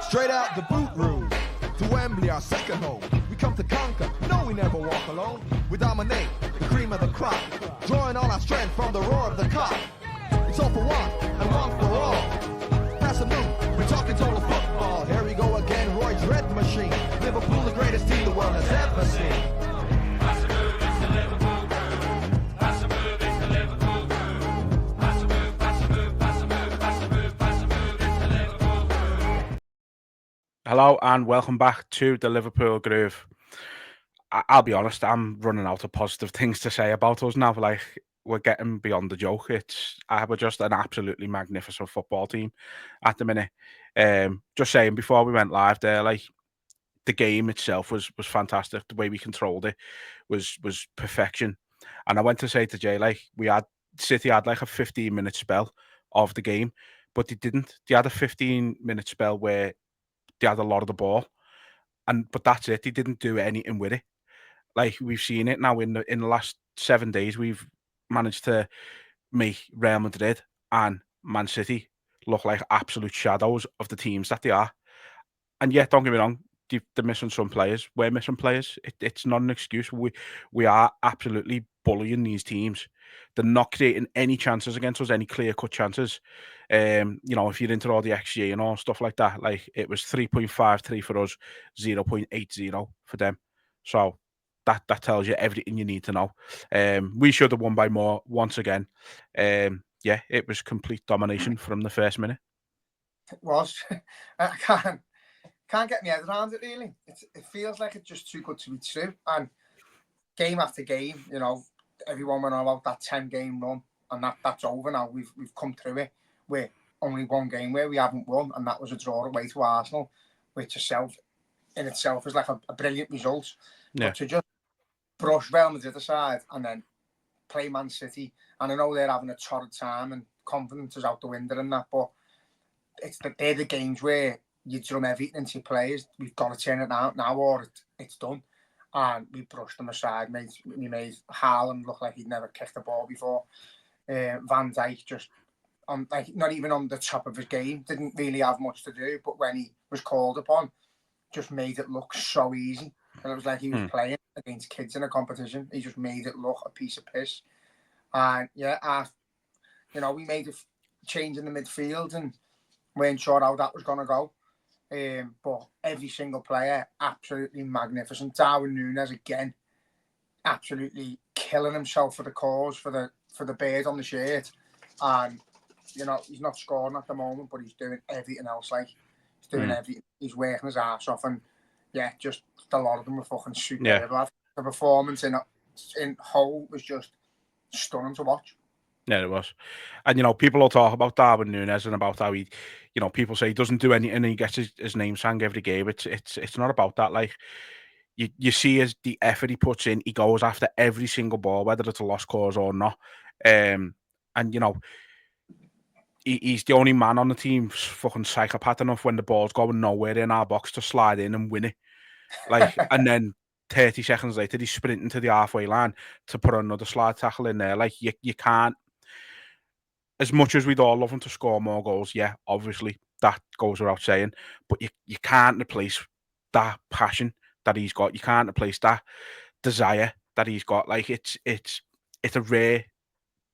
Straight out the boot room to Wembley, our second home. We come to conquer, no, we never walk alone. We dominate, the cream of the crop, drawing all our strength from the roar of the cock. It's all for one and one for all. Pass a move, we're talking total football. Here we go again, Roy's red machine. Liverpool, the greatest team the world has ever seen. Hello and welcome back to the Liverpool Groove. I'll be honest, I'm running out of positive things to say about us now. Like, we're getting beyond the joke. We're just an absolutely magnificent football team at the minute. Just saying, before we went live there, like, the game itself was fantastic. The way we controlled it was perfection. And I went to say to Jay, like, City had like a 15-minute spell of the game, but they didn't. They had a 15-minute spell where they had a lot of the ball, but that's it. They didn't do anything with it. Like, we've seen it now in the last 7 days. We've managed to make Real Madrid and Man City look like absolute shadows of the teams that they are. And yet, don't get me wrong, they're missing some players. We're missing players. It's not an excuse. We are absolutely bullying these teams. They're not creating any chances against us, any clear-cut chances. If you're into all the XG and all stuff like that, like, it was 3.53 for us, 0.80 for them. So that tells you everything you need to know. We should have won by more once again. It was complete domination from the first minute. It was. I can't get my head around it, really. It feels like it's just too good to be true. And game after game, everyone went on about that 10-game run, and that's over now. We've come through it with only one game where we haven't won, and that was a draw away to Arsenal, which in itself is like a brilliant result. Yeah. But to just brush Real Madrid aside and then play Man City, and I know they're having a torrid time and confidence is out the window and that, but they're the games where you drum everything into your players. We've got to turn it out now or it's done. And we brushed them aside. We made Haaland look like he'd never kicked the ball before. Van Dijk just, not even on the top of his game, didn't really have much to do. But when he was called upon, just made it look so easy. And it was like he was playing against kids in a competition. He just made it look a piece of piss. And we made a change in the midfield and weren't sure how that was going to go. But every single player, absolutely magnificent. Darwin Núñez again, absolutely killing himself for the cause, for the bird on the shirt. And he's not scoring at the moment, but he's doing everything else. Like, he's doing everything. He's working his ass off, and just a lot of them were fucking superb. Yeah. The performance in whole was just stunning to watch. Yeah, it was. And, people will talk about Darwin Núñez and about how he, people say he doesn't do anything and he gets his name sang every game. It's not about that. Like, you see the effort he puts in. He goes after every single ball, whether it's a lost cause or not. He's the only man on the team fucking psychopath enough when the ball's going nowhere in our box to slide in and win it. Like, and then 30 seconds later, he's sprinting to the halfway line to put another slide tackle in there. Like, you can't. As much as we'd all love him to score more goals, yeah, obviously that goes without saying. But you can't replace that passion that he's got. You can't replace that desire that he's got. Like, it's a rare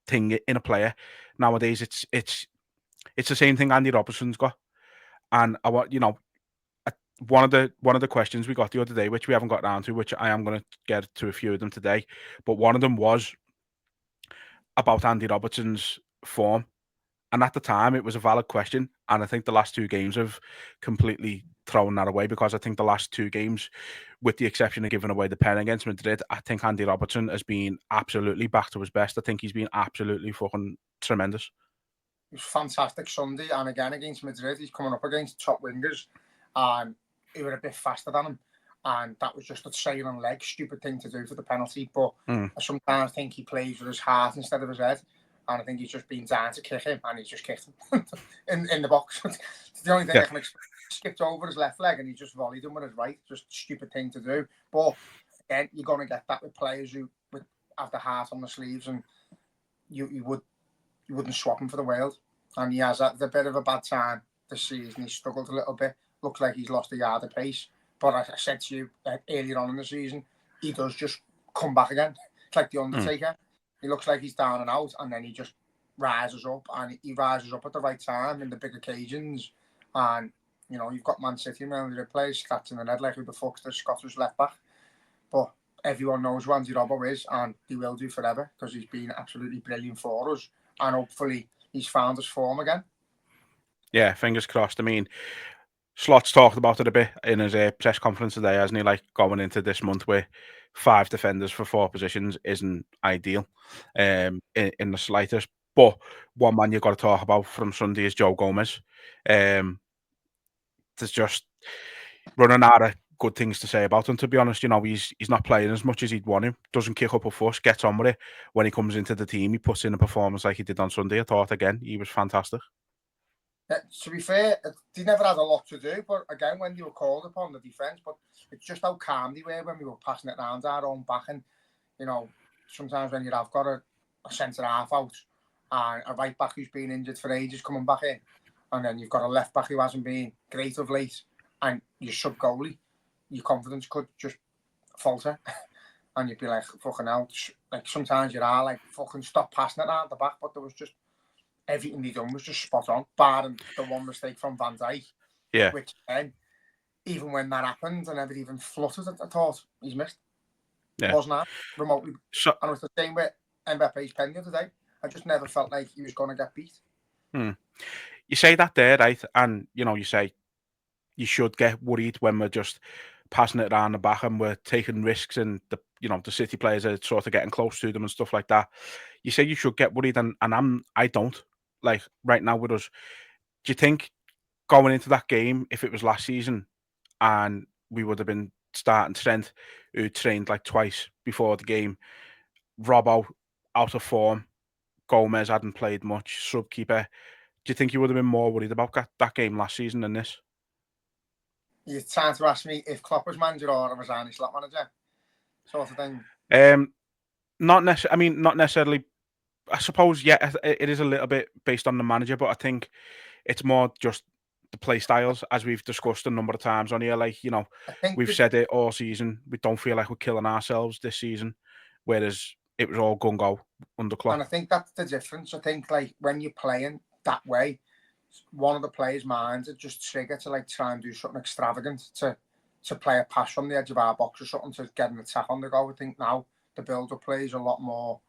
thing in a player nowadays. It's the same thing Andy Robertson's got. And I want one of the questions we got the other day, which we haven't got down to, which I am going to get to a few of them today, but one of them was about Andy Robertson's form, and at the time it was a valid question, and I think the last two games have completely thrown that away, because I think the last two games, with the exception of giving away the pen against Madrid, I think Andy Robertson has been absolutely back to his best. I think he's been absolutely fucking tremendous. It was fantastic Sunday, and again against Madrid, he's coming up against top wingers, and he was a bit faster than him, and that was just a sailing leg, stupid thing to do for the penalty. But I sometimes think he plays with his heart instead of his head. And I think he's just been down to kick him, and he's just kicked him in the box. It's the only thing I can explain. Skipped over his left leg, and he just volleyed him with his right. Just a stupid thing to do. But again, you're going to get that with players who have the heart on the sleeves, and you wouldn't swap him for the world. And he has had a bit of a bad time this season. He struggled a little bit looks like he's lost a yard of pace. But I said to you earlier on in the season, he does just come back again. It's like the Undertaker. He looks like he's down and out, and then he just rises up, and he rises up at the right time in the big occasions. And you know, you've got Man City around the players scratching the head like who the fuck's the Scottish left back. But everyone knows who Andy Robbo is, and he will do forever because he's been absolutely brilliant for us. And hopefully he's found his form again. Yeah, fingers crossed. I mean, Slot's talked about it a bit in his press conference today, hasn't he? Like going into this month where 5 defenders for 4 positions isn't ideal in the slightest. But one man you've got to talk about from Sunday is Joe Gomez. There's just running out of good things to say about him, to be honest. You know, he's not playing as much as he'd want him. Doesn't kick up a fuss, gets on with it. When he comes into the team, he puts in a performance like he did on Sunday. I thought, again, he was fantastic. To be fair, they never had a lot to do, but again, when they were called upon the defence, but it's just how calm they were when we were passing it around our own back. And, you know, sometimes when you've got a centre-half out and a right-back who's been injured for ages coming back in, and then you've got a left-back who hasn't been great of late, and your sub-goalie, your confidence could just falter. And you'd be like, fucking hell. Like, sometimes you are like, fucking stop passing it around the back, but there was just everything they done was just spot on, barring the one mistake from Van Dijk. Yeah. Which then, even when that happened, I never even fluttered at the thought he's missed. Yeah. Wasn't that remotely? So, and it was the same with Mbappe's pen the other day. I just never felt like he was going to get beat. You say that there, right? And, you know, you say you should get worried when we're just passing it around the back and we're taking risks and the City players are sort of getting close to them and stuff like that. You say you should get worried and I don't. Like right now with us, do you think going into that game, if it was last season and we would have been starting Trent, who trained like twice before the game, Robbo out of form, Gomez hadn't played much, sub-keeper, do you think you would have been more worried about that game last season than this? You're trying to ask me if Klopp was manager or was Arne Slot manager, sort of thing. Not necessarily. I suppose, yeah, it is a little bit based on the manager, but I think it's more just the play styles, as we've discussed a number of times on here. Like, you know, we've said it all season. We don't feel like we're killing ourselves this season, whereas it was all gung-go under Klopp. And I think that's the difference. I think, like, when you're playing that way, one of the players' minds are just trigger to, like, try and do something extravagant, to play a pass from the edge of our box or something to get an attack on the go. I think now the build-up play is a lot more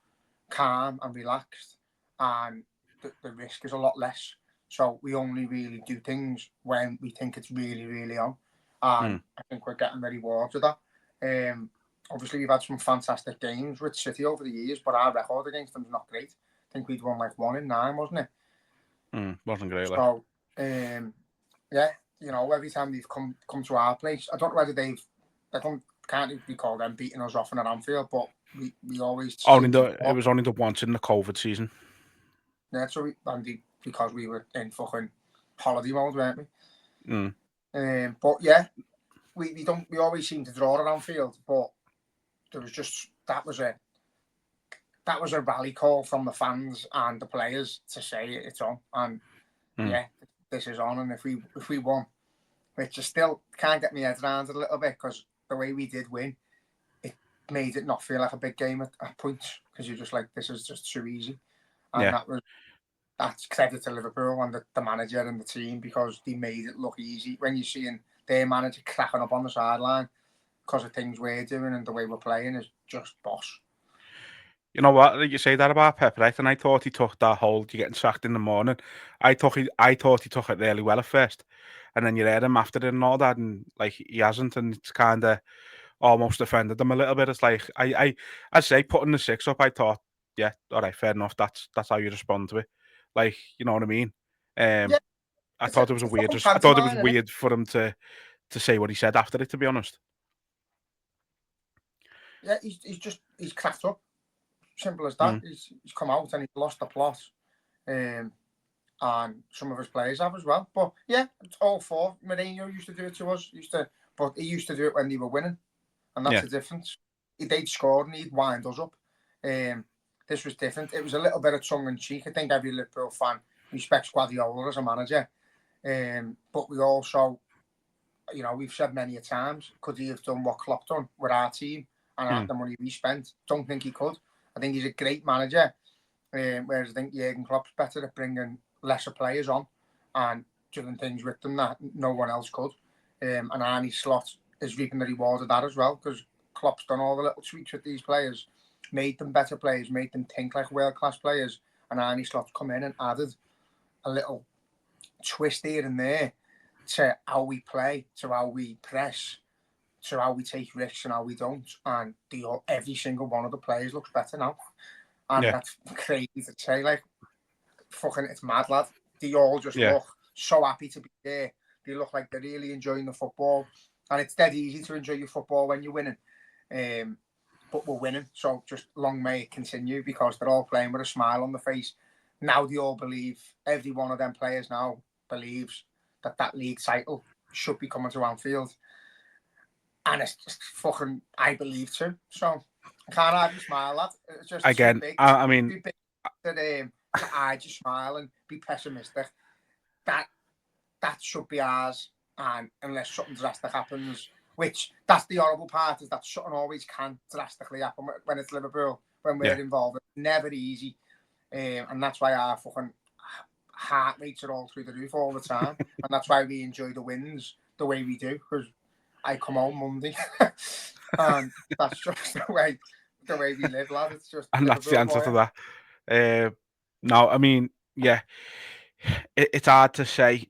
calm and relaxed, and the risk is a lot less. So we only really do things when we think it's really, really on. And I think we're getting the rewards of that. Obviously, we've had some fantastic games with City over the years, but our record against them is not great. I think we'd won like 1 in 9, wasn't it? Wasn't great. So, yeah, you know, every time they've come to our place, I don't know whether can't be called them beating us off in an Anfield, but we always it was only the once in the COVID season. Yeah, so because we were in fucking holiday mode, weren't we? But yeah, we always seem to draw at Anfield, but there was just that was a rally call from the fans and the players to say it's on, and yeah, this is on, and if we won, which I still can't get my head around it a little bit, because the way we did win, it made it not feel like a big game at points, because you're just like, this is just too easy. And that's credit to Liverpool and the manager and the team, because they made it look easy. When you're seeing their manager cracking up on the sideline because of things we're doing and the way we're playing, is just boss. You know what? You say that about Pep, right? And I thought he took that whole "you're getting sacked in the morning." I thought he took it really well at first, and then you heard him after it and all that, and like he hasn't, and it's kind of almost offended him a little bit. It's like I'd say putting the 6 up, I thought, yeah, all right, fair enough. That's how you respond to it. Like, you know what I mean? I thought it was weird for him to say what he said after it, to be honest. Yeah, he's cracked up. Simple as that. He's come out and he's lost the plot. And some of his players have as well. But yeah, it's all four. Mourinho used to do it to us. But he used to do it when they were winning. And that's the difference. They'd scored and he'd wind us up. This was different. It was a little bit of tongue in cheek. I think every Liverpool fan respects Guardiola as a manager. But we also you know, we've said many a times, could he have done what Klopp done with our team and the money we spent? Don't think he could. I think he's a great manager, whereas I think Jurgen Klopp's better at bringing lesser players on and doing things with them that no one else could. And Arne Slot is reaping the reward of that as well, because Klopp's done all the little tweaks with these players, made them better players, made them think like world-class players, and Arne Slot's come in and added a little twist here and there to how we play, to how we press, to how we take risks and how we don't. And every single one of the players looks better now. And that's crazy to say. Like, fucking, it's mad, lad. They all just look so happy to be there. They look like they're really enjoying the football. And it's dead easy to enjoy your football when you're winning. But we're winning. So just long may it continue, because they're all playing with a smile on the face. Now they all believe, every one of them players now believes that league title should be coming to Anfield. And it's just fucking, I believe too. So I can't hardly smile at. It's just again, big, I mean, too big to hide your smile and be pessimistic. That should be ours. And unless something drastic happens, which that's the horrible part, is that something always can drastically happen when it's Liverpool, when we're involved. It's never easy. And that's why our fucking heart rates are all through the roof all the time. And that's why we enjoy the wins the way we do, because I come home Monday and that's just the way we live, lad. It's just, and that's the answer to that. No, I mean, it's hard to say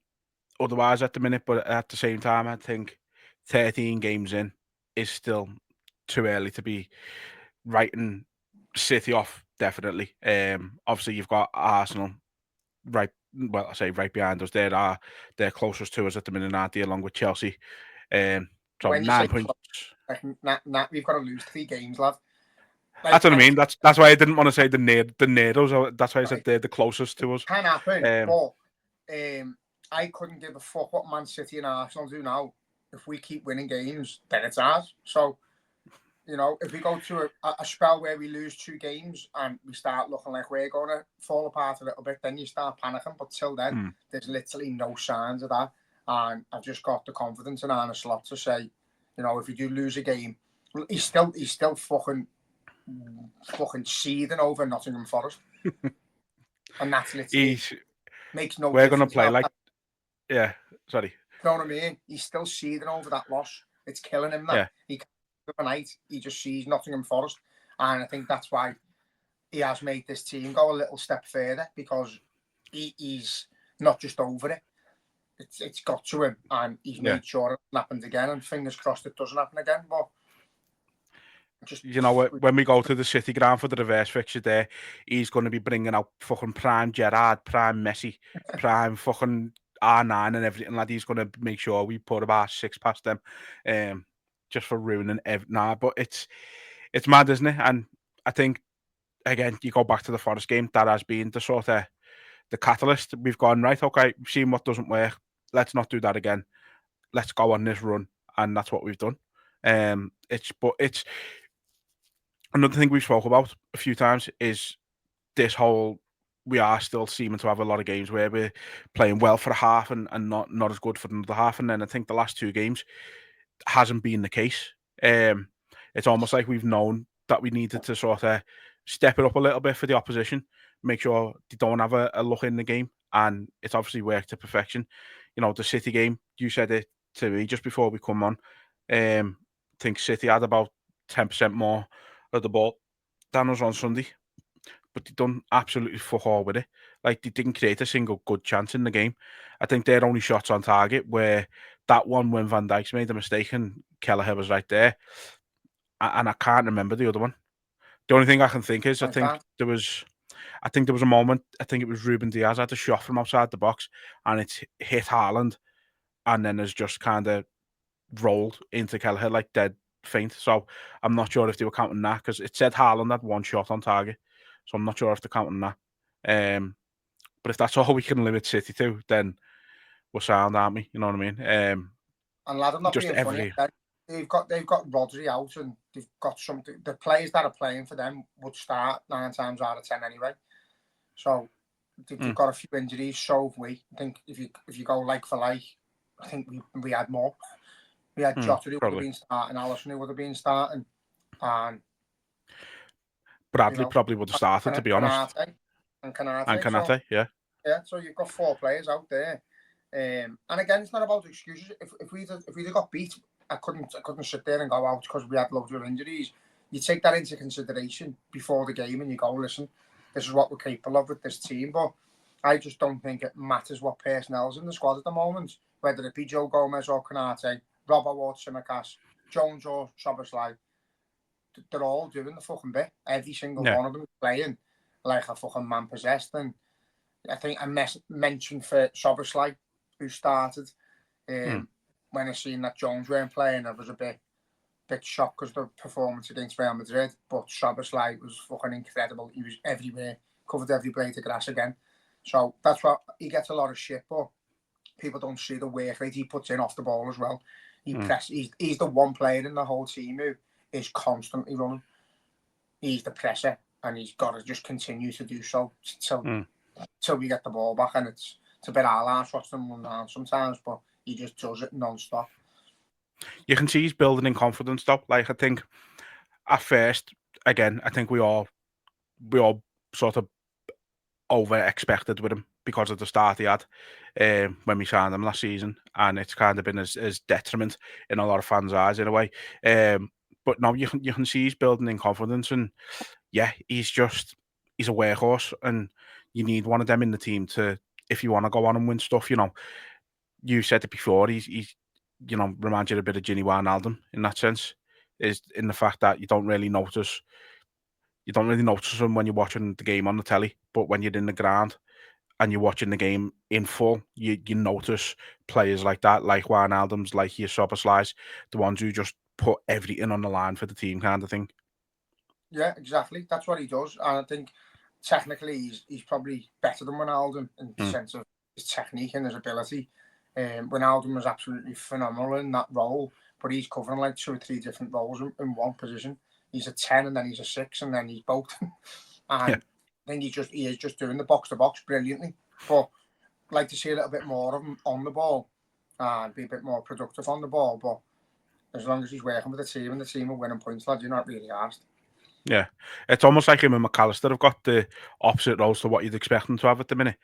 otherwise at the minute, but at the same time, I think 13 games in is still too early to be writing City off, definitely. Obviously, you've got Arsenal right behind us. They're closest to us at the minute, aren't they, along with Chelsea. So when 9 points. We've got to lose 3 games, lad. Like, that's what I mean. That's why I didn't want to say the nearos. That's why I said they're the closest to us. Can happen, but I couldn't give a fuck what Man City and Arsenal do now. If we keep winning games, then it's ours. So, you know, if we go through a spell where we lose 2 games and we start looking like we're going to fall apart a little bit, then you start panicking. But till then, there's literally no signs of that. And I've just got the confidence in Arne Slot to say, you know, if we do lose a game, he's still fucking seething over Nottingham Forest. And that's literally makes no we're difference. Going to play like... Yeah, sorry. You know what I mean? He's still seething over that loss. It's killing him. That he can't overnight. He just sees Nottingham Forest, and I think that's why he has made this team go a little step further, because he's not just over it. It's got to him, and he's made sure it happens again. And fingers crossed it doesn't happen again. But just, you know, when we go to the City ground for the reverse fixture there, he's going to be bringing out fucking prime Gerrard, prime Messi, prime fucking R9 and everything. Like, he's going to make sure we put about 6 past them, just for ruining but it's mad, isn't it? And I think, again, you go back to the Forest game, that has been the sort of the catalyst. We've gone, right, okay, we've seen what doesn't work. Let's not do that again. Let's go on this run, and that's what we've done. It's another thing we've spoke about a few times is this whole, we are still seeming to have a lot of games where we're playing well for a half and not as good for another half. And then I think the last 2 games hasn't been the case. It's almost like we've known that we needed to sort of step it up a little bit for the opposition, make sure they don't have a look in the game. And it's obviously worked to perfection. You know, the City game, you said it to me just before we come on. I think City had about 10% more of the ball than us on Sunday, but they done absolutely fuck all with it. Like, they didn't create a single good chance in the game. I think their only shots on target were that one when Van Dijk's made a mistake and Kelleher was right there, and I can't remember the other one. The only thing I can think is I think there was a moment, I think it was Ruben Diaz had a shot from outside the box and it's hit Haaland and then has just kind of rolled into Kelleher like dead faint. So I'm not sure if they were counting that, because it said Haaland had 1 shot on target. So I'm not sure if they're counting that. But if that's all we can limit City to, then we're sound, aren't we? You know what I mean? And lad, I'm not being funny. They've got Rodri out, and they've got something. The players that are playing for them would start 9 times out of 10 anyway. So they've got a few injuries. So have we. I think if you go like for like, I think we had more. We had Jota who would probably. have been starting, Alisson who would have been starting, and Bradley probably would have started, to be honest. And And Canate. So, yeah. yeah, so you've got 4 players out there. And again, it's not about excuses. If we'd got beat, I couldn't sit there and go out because we had loads of injuries. You take that into consideration before the game and you go, listen, this is what we're capable of with this team. But I just don't think it matters what personnel's in the squad at the moment, whether it be Joe Gomez or Canate, Robert Ward, Simicast, Jones or Szoboszlai. They're all doing the fucking bit. Every single one of them is playing like a fucking man possessed. And I think I mentioned for Szoboszlai, who started, when I seen that Jones weren't playing, I was a bit shocked because the performance against Real Madrid. But Szoboszlai was fucking incredible. He was everywhere, covered every blade of grass again. So that's what he gets a lot of shit, but people don't see the work rate he puts in off the ball as well. He's the one player in the whole team who is constantly running. He's the presser, and he's got to just continue to do so till we get the ball back. And it's a bit hard watching him run down sometimes, but he just does it non-stop. You can see he's building in confidence, though. Like, I think at first, again, I think we all sort of over expected with him because of the start he had when we signed him last season, and it's kind of been his detriment in a lot of fans' eyes in a way. But no, you can see he's building in confidence, and yeah, he's a workhorse, and you need one of them in the team to, if you want to go on and win stuff. You know, you said it before. He's reminds you a bit of Gini Wijnaldum in that sense, is in the fact that you don't really notice him when you're watching the game on the telly, but when you're in the ground and you're watching the game in full, you notice players like that, like Wijnaldum's, like your Szoboszlai's, the ones who just put everything on the line for the team, kind of thing. Yeah, exactly. That's what he does, and I think technically he's probably better than Wijnaldum in the sense of his technique and his ability. Wijnaldum was absolutely phenomenal in that role, but he's covering like 2 or 3 different roles in one position. He's a 10 and then he's a 6 and then he's both. And I think he is just doing the box to box brilliantly. But I'd like to see a little bit more of him on the ball and be a bit more productive on the ball. But as long as he's working with the team and the team are winning points, lads, you're not really asked. Yeah, it's almost like him and McAllister have got the opposite roles to what you'd expect them to have at the minute.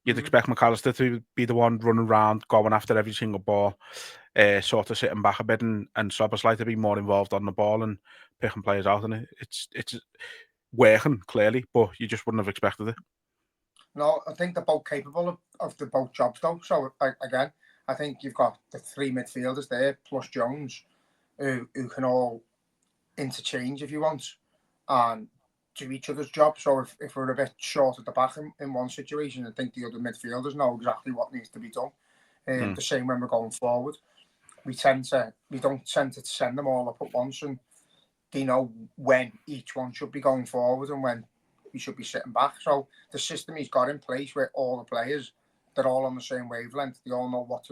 You'd expect McAllister to be the one running around, going after every single ball, sort of sitting back a bit, and Szoboszlai to be more involved on the ball and picking players out. And it's working clearly, but you just wouldn't have expected it. No, I think they're both capable of the both jobs though. So again, I think you've got the 3 midfielders there plus Jones, who can all interchange if you want and do each other's job. So if we're a bit short at the back in one situation, I think the other midfielders know exactly what needs to be done. The same when we're going forward. We don't tend to send them all up at once, and they know when each one should be going forward and when we should be sitting back. So the system he's got in place where all the players, they're all on the same wavelength. They all know what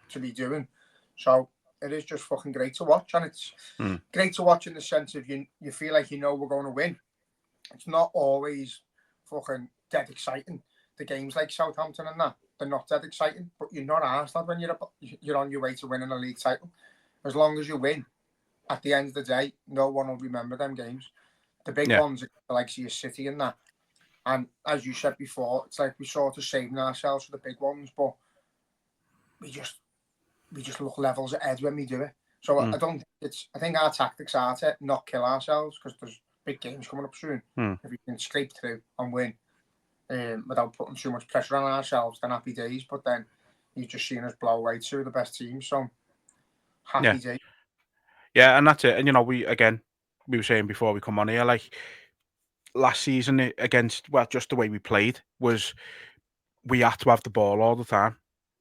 to be doing. So it is just fucking great to watch, and it's great to watch in the sense of you feel like we're going to win. It's not always fucking dead exciting. The games like Southampton and that, they're not that exciting, but you're not arsed when you're on your way to winning a league title. As long as you win, at the end of the day, no one will remember them games. The big ones are like your City and that. And as you said before, it's like we're sort of saving ourselves for the big ones, but we just look levels ahead when we do it. So I think our tactics are to not kill ourselves because there's big games coming up soon. If we can scrape through and win without putting too much pressure on ourselves, then happy days. But then you've just seen us blow away two of the best teams, so happy days. Yeah, and that's it. And we were saying before we come on here, like last season against, well, just the way we played was we had to have the ball all the time.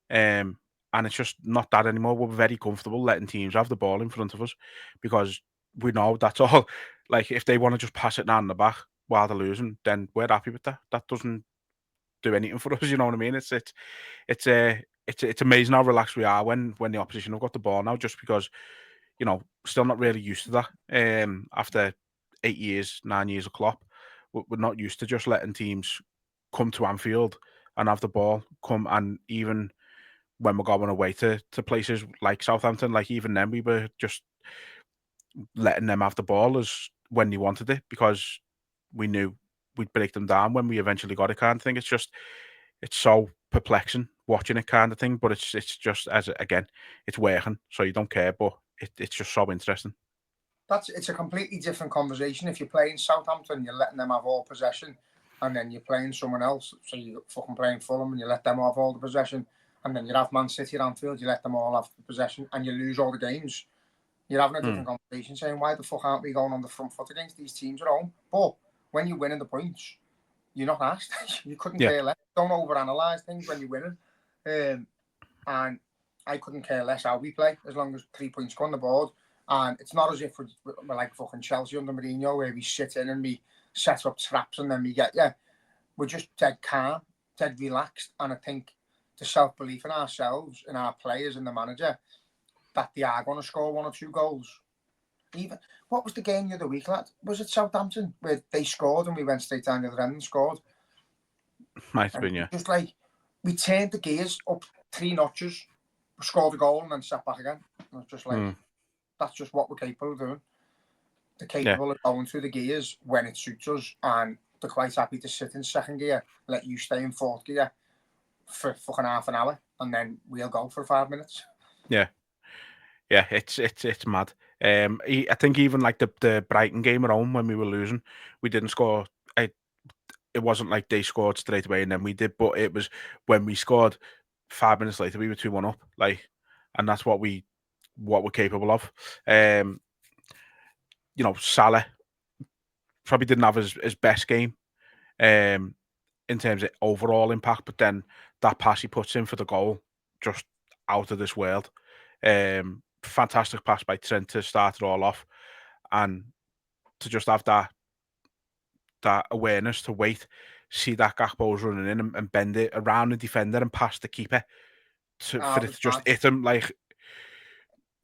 And it's just not that anymore. We're very comfortable letting teams have the ball in front of us because we know that's all. Like, if they want to just pass it down the back while they're losing, then we're happy with that. That doesn't do anything for us. You know what I mean? It's amazing how relaxed we are when the opposition have got the ball now, just because still not really used to that. After 9 years of Klopp, we're not used to just letting teams come to Anfield and have the ball come, and even when we're going away to places like Southampton, like even then we were just letting them have the ball as when they wanted it because we knew we'd break them down when we eventually got it, kind of thing. It's so perplexing watching it, kind of thing. But it's just again, it's working, so you don't care. But it's just so interesting. It's a completely different conversation. If you're playing Southampton, you're letting them have all possession, and then you're playing someone else. So you're fucking playing Fulham, and you let them have all the possession, and then you have Man City at Anfield, you let them all have the possession, and you lose all the games. You're having a different conversation, saying why the fuck aren't we going on the front foot against these teams at home? But when you're winning the points, you're not asked. You couldn't care less. Don't overanalyze things when you're winning. And I couldn't care less how we play as long as 3 points go on the board. And it's not as if we're like fucking Chelsea under Mourinho where we sit in and we set up traps and then we get, we're just dead calm, dead relaxed. And I think the self-belief in ourselves, in our players and the manager, that they are going to score 1 or 2 goals. Even what was the game the other week, lad? Was it Southampton where they scored and we went straight down the other end and scored? Might have been, yeah. Just like we turned the gears up 3 notches, scored a goal and then sat back again. And it's just like that's just what we're capable of doing. They're capable of going through the gears when it suits us, and they're quite happy to sit in 2nd gear, let you stay in 4th gear for fucking half an hour, and then we'll go for 5 minutes. Yeah, it's mad. I think even like the Brighton game at home when we were losing, we didn't score. It wasn't like they scored straight away and then we did, but it was when we scored 5 minutes later, we were 2-1 up. Like, and that's what we're capable of. Salah probably didn't have his best game in terms of overall impact, but then that pass he puts in for the goal, just out of this world. Fantastic pass by Trent to start it all off, and to just have that awareness to wait, see that Gakpo's running in and bend it around the defender and past the keeper for it to just hit him. Like,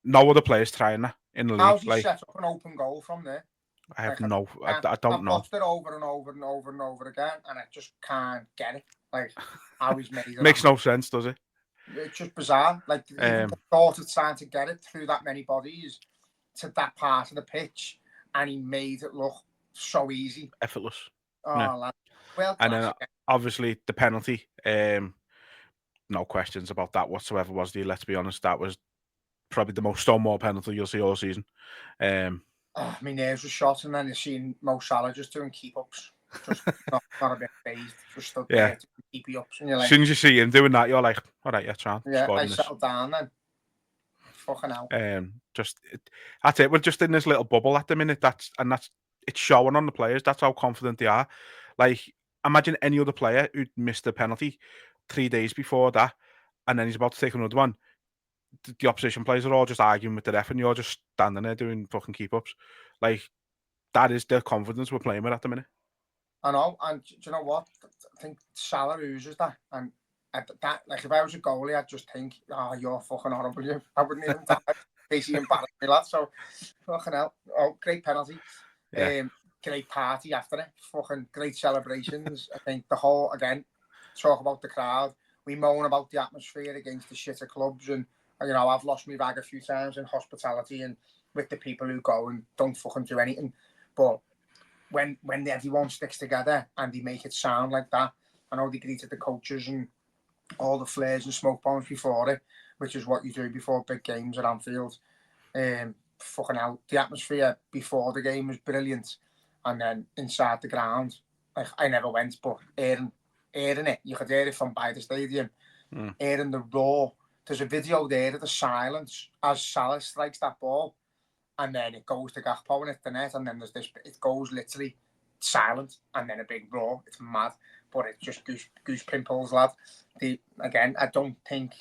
no other players trying that in the league. How's he like, set up an open goal from there? I have I don't know. I've watched it over and over and over and over again, and I just can't get it. Like, how he's made it. Makes no sense, does it? It's just bizarre. Like, even the thought of trying to get it through that many bodies to that part of the pitch, and he made it look so easy, effortless. Lad. Well, and then obviously the penalty. No questions about that whatsoever, was there? Let's be honest, that was probably the most Stonewall penalty you'll see all season. My nerves were shot, and then you've seen Mo Salah just doing keep-ups. Just not a bit phased. Just stood there to keep-ups. And you're like, as soon as you see him doing that, you're like, all right, trying. Yeah, I settled down then. Fucking hell. That's it. We're just in this little bubble at the minute. It's showing on the players. That's how confident they are. Like, imagine any other player who'd missed a penalty 3 days before that, and then he's about to take another one. The opposition players are all just arguing with the ref, and you're just standing there doing fucking keep-ups. Like, that is the confidence we're playing with at the minute. I know, and do you know what? I think Salah oozes that, and that, like, if I was a goalie, I'd just think, you're fucking horrible. I wouldn't even die. Basically embarrassed me, lad. So, fucking hell. Oh, great penalty. Great party after it. Fucking great celebrations. I think the whole, again, talk about the crowd. We moan about the atmosphere against the shitter clubs, and I've lost my bag a few times in hospitality and with the people who go and don't fucking do anything. But when everyone sticks together and they make it sound like that, I know they greeted the coaches and all the flares and smoke bombs before it, which is what you do before big games at Anfield. Fucking hell, the atmosphere before the game was brilliant, and then inside the ground, like, I never went, but hearing it, you could hear it from by the stadium, hearing the roar. There's a video there of the silence as Salah strikes that ball, and then it goes to Gakpo and hits the net, and then there's this, it goes literally silent, and then a big roar. It's mad, but it's just goose pimples, lad. Again, I don't think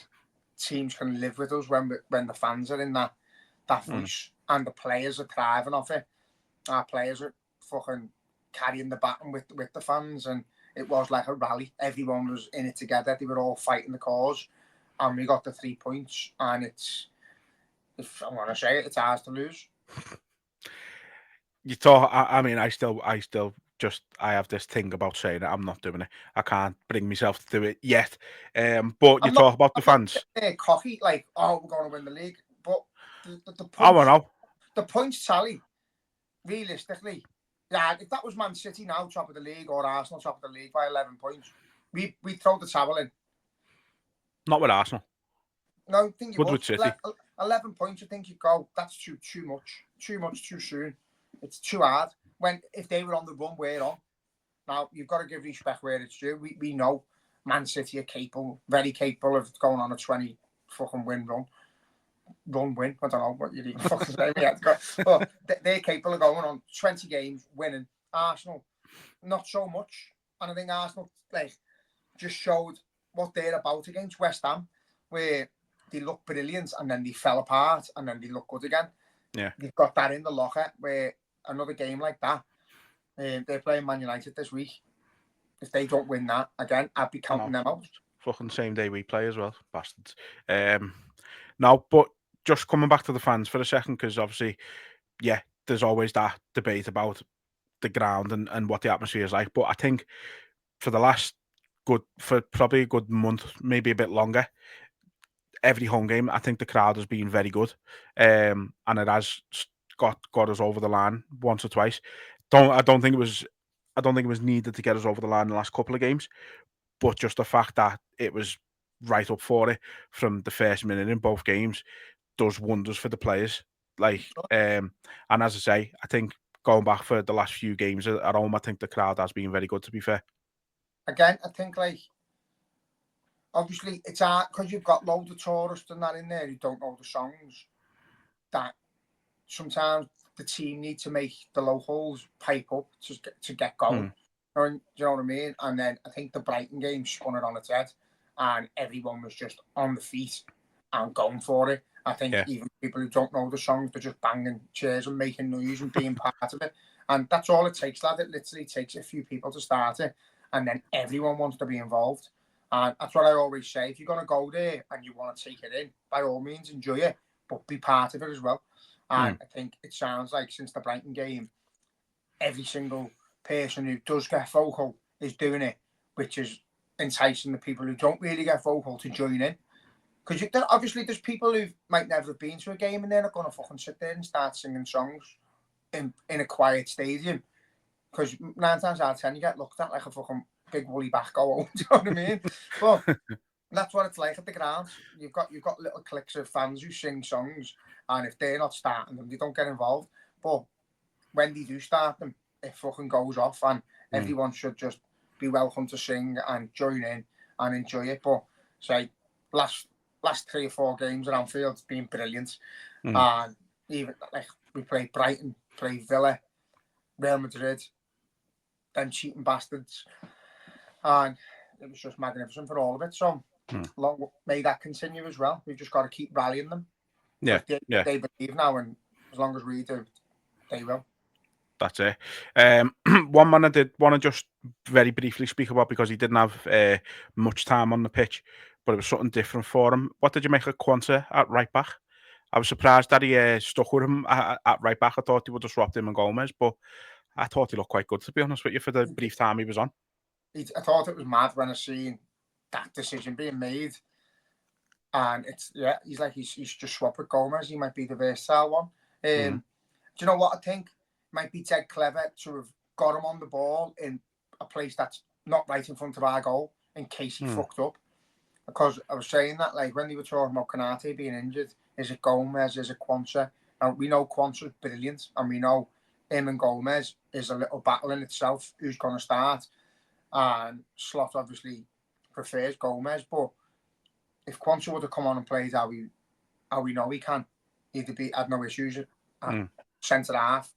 teams can live with us when the fans are in that voice, and the players are thriving off it. Our players are fucking carrying the baton with the fans, and it was like a rally. Everyone was in it together. They were all fighting the cause, and we got the 3 points. And it's, if I'm gonna say it, it's ours to lose. You talk. I mean, I still I have this thing about saying it. I'm not doing it. I can't bring myself to do it yet. But you talk about the fans. Cocky, like, oh, we're going to win the league. But the I don't know. The points tally, realistically, yeah, if that was Man City now top of the league or Arsenal top of the league by 11 points, we throw the towel in. Not with Arsenal. No, I think you would. With City. 11 points, I think you go. That's too much. Too much too soon. It's too hard. If they were on the run, we're on. Now you've got to give respect where it's due. We know Man City are capable, very capable of going on a 20 fucking win run. Win. I don't know what you'd even fucking say. But they're capable of going on 20 games, winning. Arsenal, not so much. And I think Arsenal just showed what they're about against West Ham, where they look brilliant and then they fell apart and then they look good again. Yeah, they've got that in the locker. Where another game like that, they're playing Man United this week. If they don't win that again, I'd be counting them out. Fucking same day we play as well, bastards. No, but just coming back to the fans for a second, because obviously, yeah, there's always that debate about the ground and what the atmosphere is like. But I think for probably a good month, maybe a bit longer, every home game, I think the crowd has been very good, and it has got us over the line once or twice. I don't think it was needed to get us over the line in the last couple of games, but just the fact that it was right up for it from the first minute in both games does wonders for the players. And as I say, I think going back for the last few games at home, I think the crowd has been very good, to be fair. Again, I think obviously it's hard because you've got loads of tourists and that in there who don't know the songs, that sometimes the team need to make the locals pipe up to get going. Do you know what I mean? And then I think the Brighton game spun it on its head and everyone was just on the feet and going for it. I think even people who don't know the songs, they're just banging chairs and making noise and being part of it. And that's all it takes, lad. It literally takes a few people to start it. And then everyone wants to be involved. And that's what I always say. If you're going to go there and you want to take it in, by all means, enjoy it, but be part of it as well. And I think it sounds like since the Brighton game, every single person who does get vocal is doing it, which is enticing the people who don't really get vocal to join in. Because obviously there's people who might never have been to a game and they're not going to fucking sit there and start singing songs in a quiet stadium. Because 9 times out of 10 you get looked at like a fucking big woolly back go. Do you know what I mean? But that's what it's like at the ground. You've got little cliques of fans who sing songs, and if they're not starting them, they don't get involved. But when they do start them, it fucking goes off, and everyone should just be welcome to sing and join in and enjoy it. But say last 3 or 4 games at Anfield, it's been brilliant. And even we played Brighton, played Villa, Real Madrid, them cheating bastards, and it was just magnificent for all of it. So long may that continue as well. We've just got to keep rallying them. They believe now, and as long as we do, they will. That's it. One man I did want to just very briefly speak about, because he didn't have much time on the pitch, but it was something different for him. What did you make of Quanta at right back? I was surprised that he stuck with him at right back. I thought he would have swapped him and Gomez, but I thought he looked quite good, to be honest with you, for the brief time he was on. I thought it was mad when I seen that decision being made. And he's just swapped with Gomez. He might be the versatile one. Do you know what I think? Might be dead clever to have got him on the ball in a place that's not right in front of our goal in case he fucked up. Because I was saying that, like, when they were talking about Konate being injured, is it Gomez, is it Quanta? And we know Quanta's brilliant, and we know him and Gomez is a little battle in itself, who's going to start. And Slot obviously prefers Gomez, but if Quanta would have come on and played how we know he can, he'd had no issues at centre half.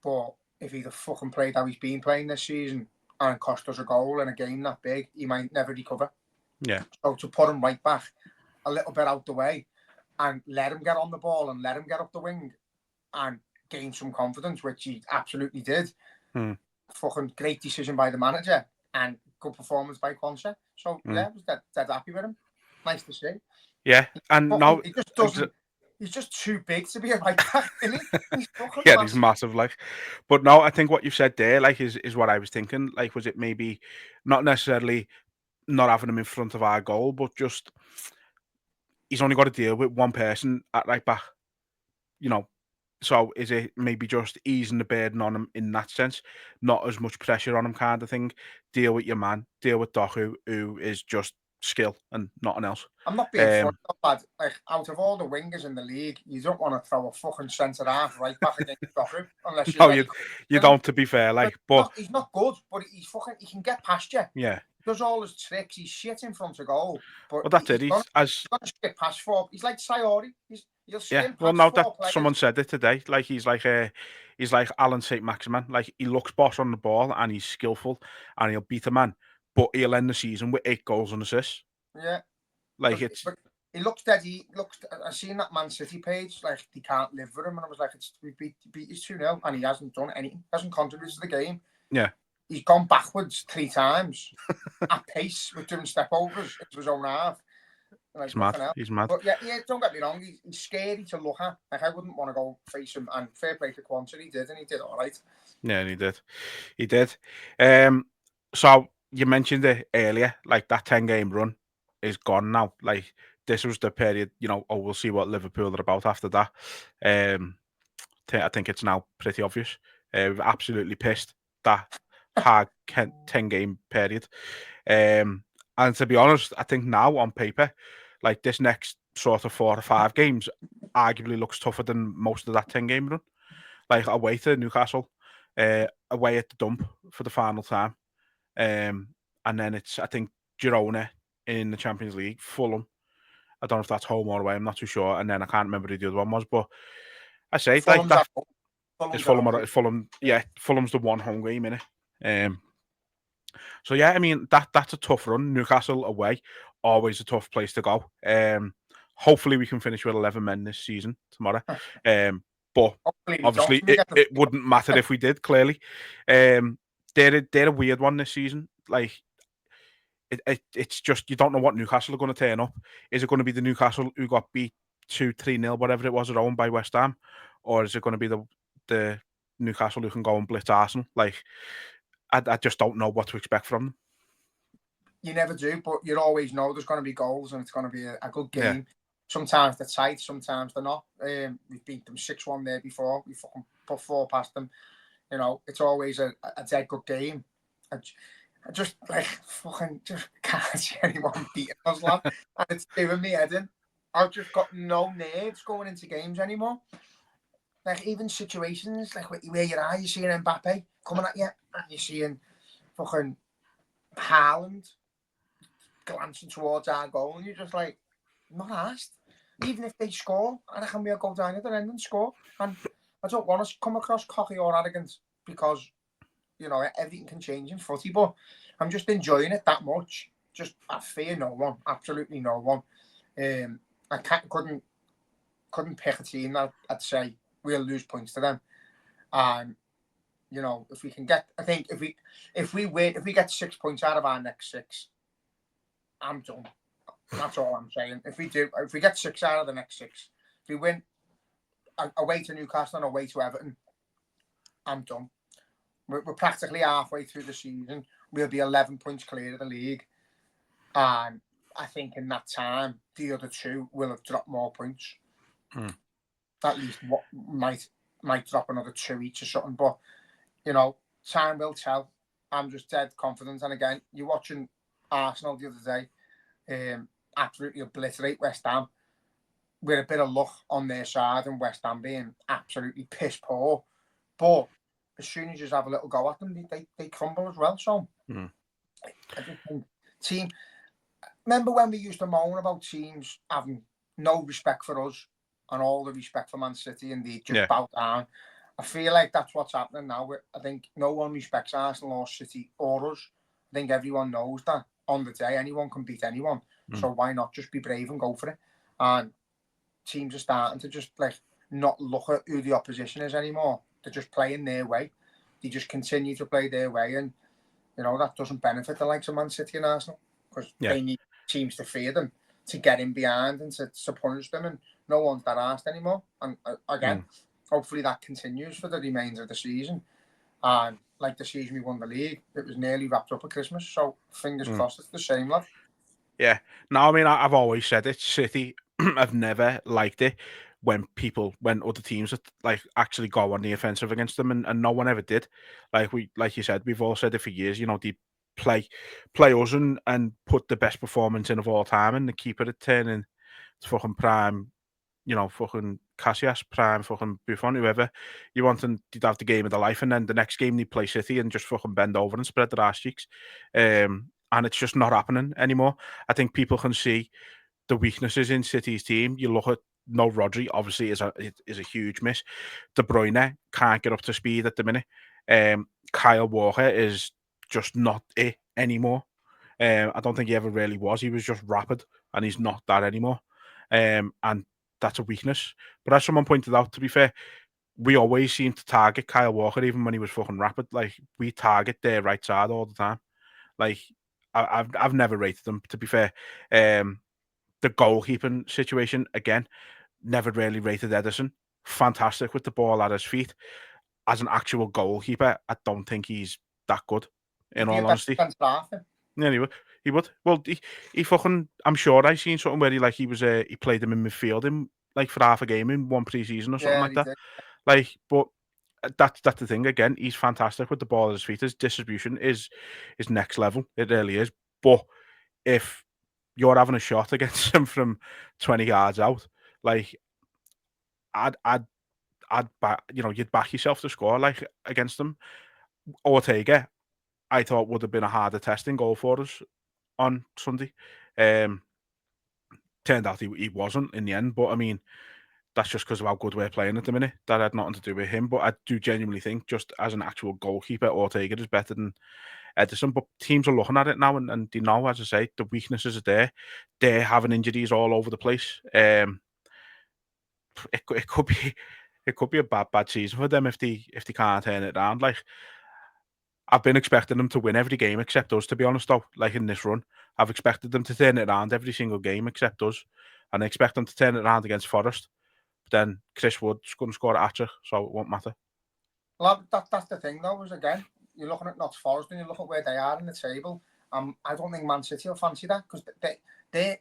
But if he'd have fucking played how he's been playing this season and cost us a goal in a game that big, he might never recover. Yeah. So to put him right back a little bit out the way and let him get on the ball and let him get up the wing and gain some confidence, which he absolutely did. Fucking great decision by the manager and good performance by Quanta. So I was dead happy with him. Nice to see. Yeah, and but now he just doesn't. He's just too big to be a right back, isn't he? He's fucking Yeah, he's massive, like. But no, I think what you've said there, like, is what I was thinking. Like, was it maybe not necessarily not having him in front of our goal, but just he's only got to deal with one person at right back, you know. So is it maybe just easing the burden on him in that sense, not as much pressure on him, kind of thing? Deal with your man, deal with Doku, who is just skill and nothing else. I'm not being funny, lad. Like, out of all the wingers in the league, you don't want to throw a fucking centre half right back against Doku unless you're No, you don't. To be fair, like, but he's not good, but he can get past you. Yeah, does all his tricks. He's shit in front of goal, but well, that's it. He's gonna skip past four. He's like Sayori. He'll skim well, past no, four that players. someone said it today. Like, he's like Alan St. Maximin. Like, he looks boss on the ball and he's skillful and he'll beat a man, but he'll end the season with 8 goals and assists. Yeah, like it's. He looks steady. I seen that Man City page. Like, he can't live with him, and I was like, we beat us 2-0, and he hasn't done anything. Hasn't contributed to the game. Yeah, he's gone backwards 3 times at pace with doing step overs into his own half. Like, he's mad. But yeah, don't get me wrong. He's scary to look at. Like, I wouldn't want to go face him. And fair play to Quanton, he did all right. Yeah, and he did. So you mentioned it earlier. Like, that 10-game run is gone now. Like, this was the period. We'll see what Liverpool are about after that. I think it's now pretty obvious. We've absolutely pissed that hard 10-game period. And to be honest, I think now on paper, like, this next sort of 4 or 5 games arguably looks tougher than most of that 10-game run. Like, away to Newcastle, away at the Dump for the final time. And then it's, I think, Girona in the Champions League, Fulham. I don't know if that's home or away, I'm not too sure. And then I can't remember who the other one was, but I say, Fulham's like, that is Fulham. Yeah, Fulham's the one home game, innit? So yeah, I mean, that's a tough run. Newcastle away, always a tough place to go. Hopefully we can finish with 11 men this season tomorrow. But obviously it wouldn't matter if we did, clearly. They're a weird one this season. Like, it's just, you don't know what Newcastle are going to turn up. Is it going to be the Newcastle who got beat 2-3-0, whatever it was, at home by West Ham? Or is it going to be the Newcastle who can go and blitz Arsenal? Like, I just don't know what to expect from them. You never do, but you always know there's going to be goals and it's going to be a good game. Yeah. Sometimes they're tight, sometimes they're not. We've beat them 6-1 there before. We fucking put 4 past them. It's always a dead good game. I just, like, fucking just can't see anyone beating us, lad. And it's doing me head in. I've just got no nerves going into games anymore. Like, even situations like where you're seeing Mbappe coming at you, and you're seeing fucking Haaland glancing towards our goal, and you're just like, not asked. Even if they score, I reckon we'll go down at the end and score. And I don't want to come across cocky or arrogant because, everything can change in footy, but I'm just enjoying it that much. Just, I fear no one, absolutely no one. I couldn't pick a team that I'd say we'll lose points to them. And if we can get, I think if we win, if we get 6 points out of our next 6, I'm done. That's all I'm saying. If we get 6 out of the next 6, if we win away to Newcastle and away to Everton, I'm done. We're practically halfway through the season. We'll be 11 points clear of the league. And I think in that time, the other 2 will have dropped more points. At least what might drop another 2 each or something. But, time will tell. I'm just dead confident. And again, you're watching Arsenal the other day absolutely obliterate West Ham with a bit of luck on their side and West Ham being absolutely piss poor. But as soon as you have a little go at them, they crumble as well. So I just think remember when we used to moan about teams having no respect for us and all the respect for Man City, and they just bow down? I feel like that's what's happening now. I think no one respects Arsenal or City or us. I think everyone knows that on the day anyone can beat anyone. So why not just be brave and go for it? And teams are starting to just, like, not look at who the opposition is anymore. They're just playing their way. They just continue to play their way, and that doesn't benefit the likes of Man City and Arsenal because they need teams to fear them, to get in behind and to punish them and no one's that arsed anymore. And again, hopefully that continues for the remainder of the season. And like the season we won the league, it was nearly wrapped up at Christmas. So fingers crossed it's the same, lad. Yeah. No, I mean, I've always said it. City have never liked it when other teams like actually go on the offensive against them, and no one ever did. Like you said, we've all said it for years. You know, they play us and put the best performance in of all time, and they keep it at turning to fucking prime. You know, fucking Casillas, prime fucking Buffon, whoever you want, and they'd have the game of their life, and then the next game they play City and just fucking bend over and spread their ass cheeks. And it's just not happening anymore. I think people can see the weaknesses in City's team. You look at no Rodri, obviously is a huge miss. De Bruyne can't get up to speed at the minute. Kyle Walker is just not it anymore. I don't think he ever really was. He was just rapid, and he's not that anymore. And that's a weakness. But as someone pointed out, to be fair, we always seem to target Kyle Walker, even when he was fucking rapid. Like, we target their right side all the time. Like, I've never rated them, to be fair. The goalkeeping situation, again, never really rated Ederson. Fantastic with the ball at his feet. As an actual goalkeeper, I don't think he's that good, in all honesty. Yeah, he would. Well, he fucking. I'm sure I seen something where he played him in midfield in like for half a game in one pre-season or something like that. Did. Like, but that's the thing. Again, he's fantastic with the ball at his feet. His distribution is next level. It really is. But if you're having a shot against him from 20 yards out, like I'd back, you'd back yourself to score like against them. Ortega, I thought would have been a harder testing goal for us on Sunday. Turned out he wasn't in the end, but I mean, that's just because of how good we're playing at the minute. That had nothing to do with him, but I do genuinely think, just as an actual goalkeeper, Ortega is better than Ederson. But teams are looking at it now, and they know, as I say, the weaknesses are there. They're having injuries all over the place. It could be a bad season for them if they can't turn it around. Like, I've been expecting them to win every game except us, to be honest, though. Like, in this run, I've expected them to turn it around every single game except us, and I expect them to turn it around against Forest. But then Chris Wood's going to score a hat-trick, so it won't matter. Well, that's the thing, though, is again, you're looking at Notts Forest and you look at where they are in the table. I don't think Man City will fancy that, because they're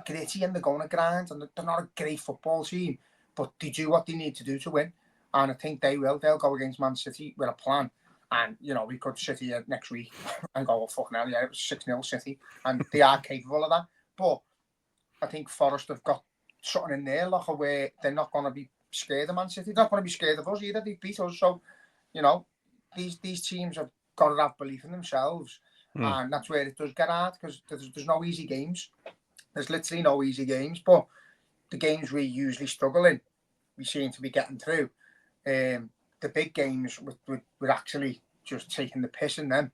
gritty and they're going to grind, and they're not a great football team, but they do what they need to do to win. And I think they will. They'll go against Man City with a plan. And, we could sit here next week and go, well, fucking hell, yeah, it was 6-0 City. And they are capable of that. But I think Forest have got something in there, like, where they're not going to be scared of Man City. They're not going to be scared of us either. They beat us. So, these teams have got to have belief in themselves. And that's where it does get hard, because there's no easy games. There's literally no easy games. But the games we usually struggle in, we seem to be getting through. The big games, we're actually just taking the piss in them.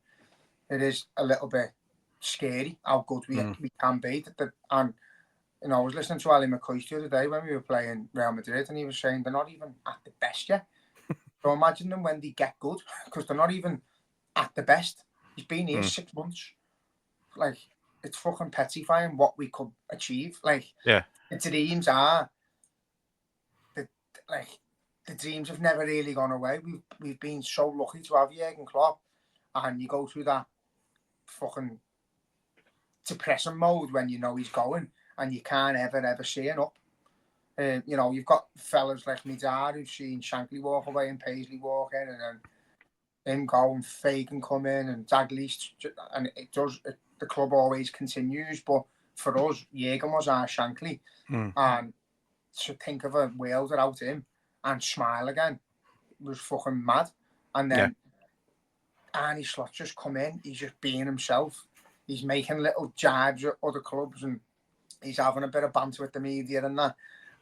It is a little bit scary how good we can be. And, I was listening to Ali McCoy the other day when we were playing Real Madrid, and he was saying they're not even at the best yet. So imagine them when they get good, because they're not even at the best. He's been here 6 months. Like, it's fucking petrifying what we could achieve. Like, yeah, the dreams are, the dreams have never really gone away. We've been so lucky to have Jurgen Klopp, and you go through that fucking depressing mode when you know he's going, and you can't ever see it up. You've got fellas like Midar who've seen Shankly walk away and Paisley walk in, and then him go and Fagan come in and Dalglish, and the club always continues. But for us, Jurgen was our Shankly, and to think of a world without him and smile again was fucking mad. And then Arnie Slot just come in, he's just being himself. He's making little jibes at other clubs, and he's having a bit of banter with the media and that,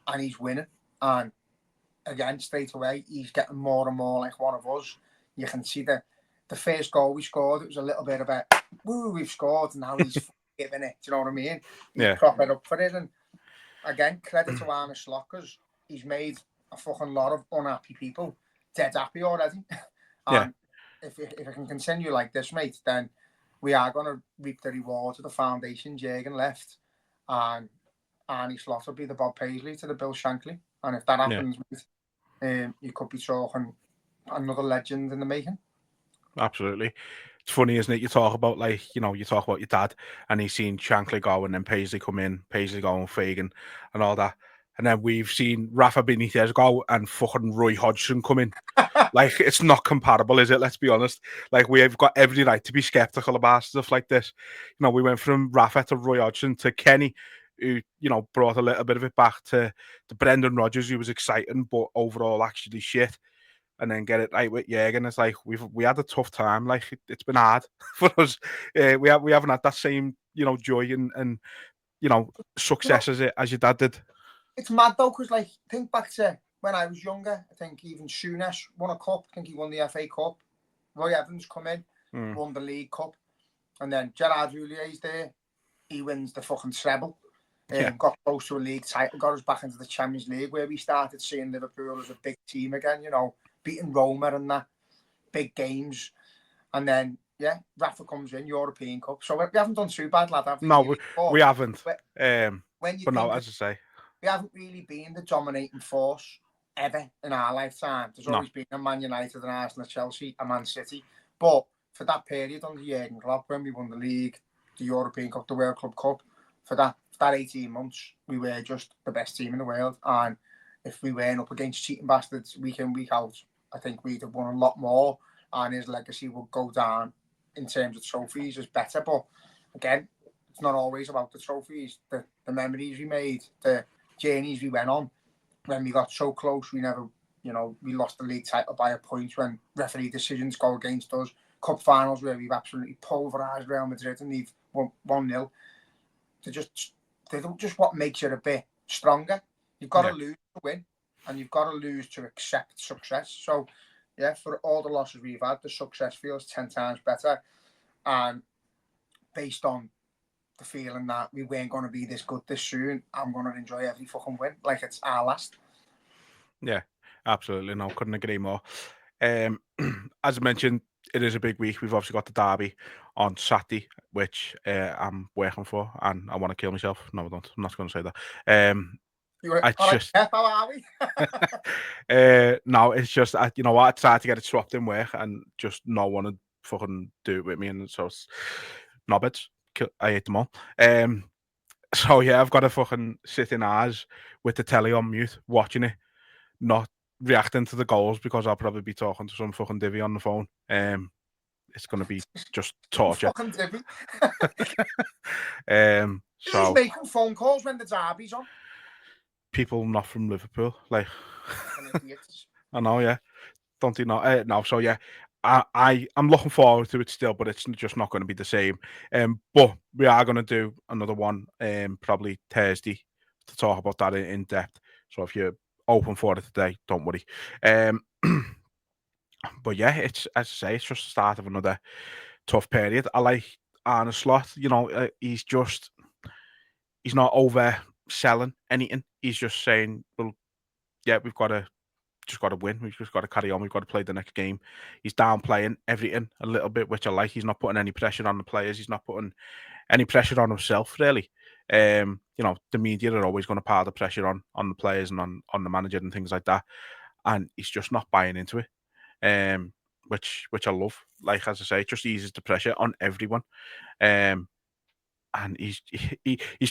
and he's winning. And again, straight away, he's getting more and more like one of us. You can see the first goal we scored, it was a little bit about, woo, we've scored, and now he's giving it. Do you know what I mean? He's propping up for it. And again, credit to Arnie Slot, because he's made a fucking lot of unhappy people dead happy already. And if it can continue like this, mate, then we are going to reap the rewards of the foundation Jurgen left. And Arnie Slot will be the Bob Paisley to the Bill Shankly. And if that happens, you could be talking another legend in the making. Absolutely. It's funny, isn't it? You talk about, like, you talk about your dad, and he's seen Shankly go, and then Paisley come in, Paisley go, and Fagan, and all that. And then we've seen Rafa Benitez go, and fucking Roy Hodgson come in. Like, it's not comparable, is it? Let's be honest. Like, we've got every right to be skeptical about stuff like this. We went from Rafa to Roy Hodgson to Kenny, who, brought a little bit of it back, to Brendan Rodgers, who was exciting, but overall actually shit. And then get it right with Jürgen. It's like we had a tough time. Like, it's been hard for us. We haven't had that same joy and success as your dad did. It's mad though, because like think back to when I was younger. I think even Souness won a cup. I think he won the FA Cup. Roy Evans come in, won the League Cup, and then Gerard Houlier's there. He wins the fucking treble. Got close to a league title, got us back into the Champions League, where we started seeing Liverpool as a big team again. Beating Roma and that big games, and then Rafa comes in, European Cup. So we haven't done too bad, lad. Have we? No, we haven't. When you but no, as I say, we haven't really been the dominating force ever in our lifetime. There's always been a Man United, an Arsenal, Chelsea, a Man City. But for that period under Jurgen Klopp, when we won the league, the European Cup, the World Club Cup, for that 18 months, we were just the best team in the world. And if we weren't up against cheating bastards week in, week out, I think we'd have won a lot more, and his legacy would go down in terms of trophies as better. But again, it's not always about the trophies. The memories we made, the journeys we went on. When we got so close, we never, we lost the league title by a point when referee decisions go against us. Cup finals where we've absolutely pulverised Real Madrid and we've won 1-0. They're just what makes you a bit stronger. You've got to lose to win, and you've got to lose to accept success. So, for all the losses we've had, the success feels 10 times better. And based on the feeling that we weren't going to be this good this soon, I'm going to enjoy every fucking win like it's our last. Yeah, absolutely. No, couldn't agree more. As I mentioned, it is a big week. We've obviously got the derby on Saturday, which I'm working for, and I want to kill myself. No, I don't. I'm not going to say that. How are we? No, it's just you know what? I tried to get it swapped in work, and just no one would fucking do it with me, and so it's knobheads. I hate them all. So yeah, I've got to fucking sit in ours with the telly on mute, watching it, not reacting to the goals because I'll probably be talking to some fucking divvy on the phone. It's going to be just torture. Fucking divvy. So he's making phone calls when the derby's on. People not from Liverpool, like I know, yeah. Don't you know? No, so yeah, I'm looking forward to it still, but it's just not going to be the same. But we are going to do another one, probably Thursday, to talk about that in depth. So if you're open for it today, don't worry. But yeah, it's, as I say, it's just the start of another tough period. I like Arne Slot. He's not overselling anything. He's just saying, well, yeah, we've got to win. We've just got to carry on. We've got to play the next game. He's downplaying everything a little bit, which I like. He's not putting any pressure on the players. He's not putting any pressure on himself, really. The media are always going to pile the pressure on the players and on the manager and things like that. And he's just not buying into it. Which I love. Like, as I say, it just eases the pressure on everyone. And he's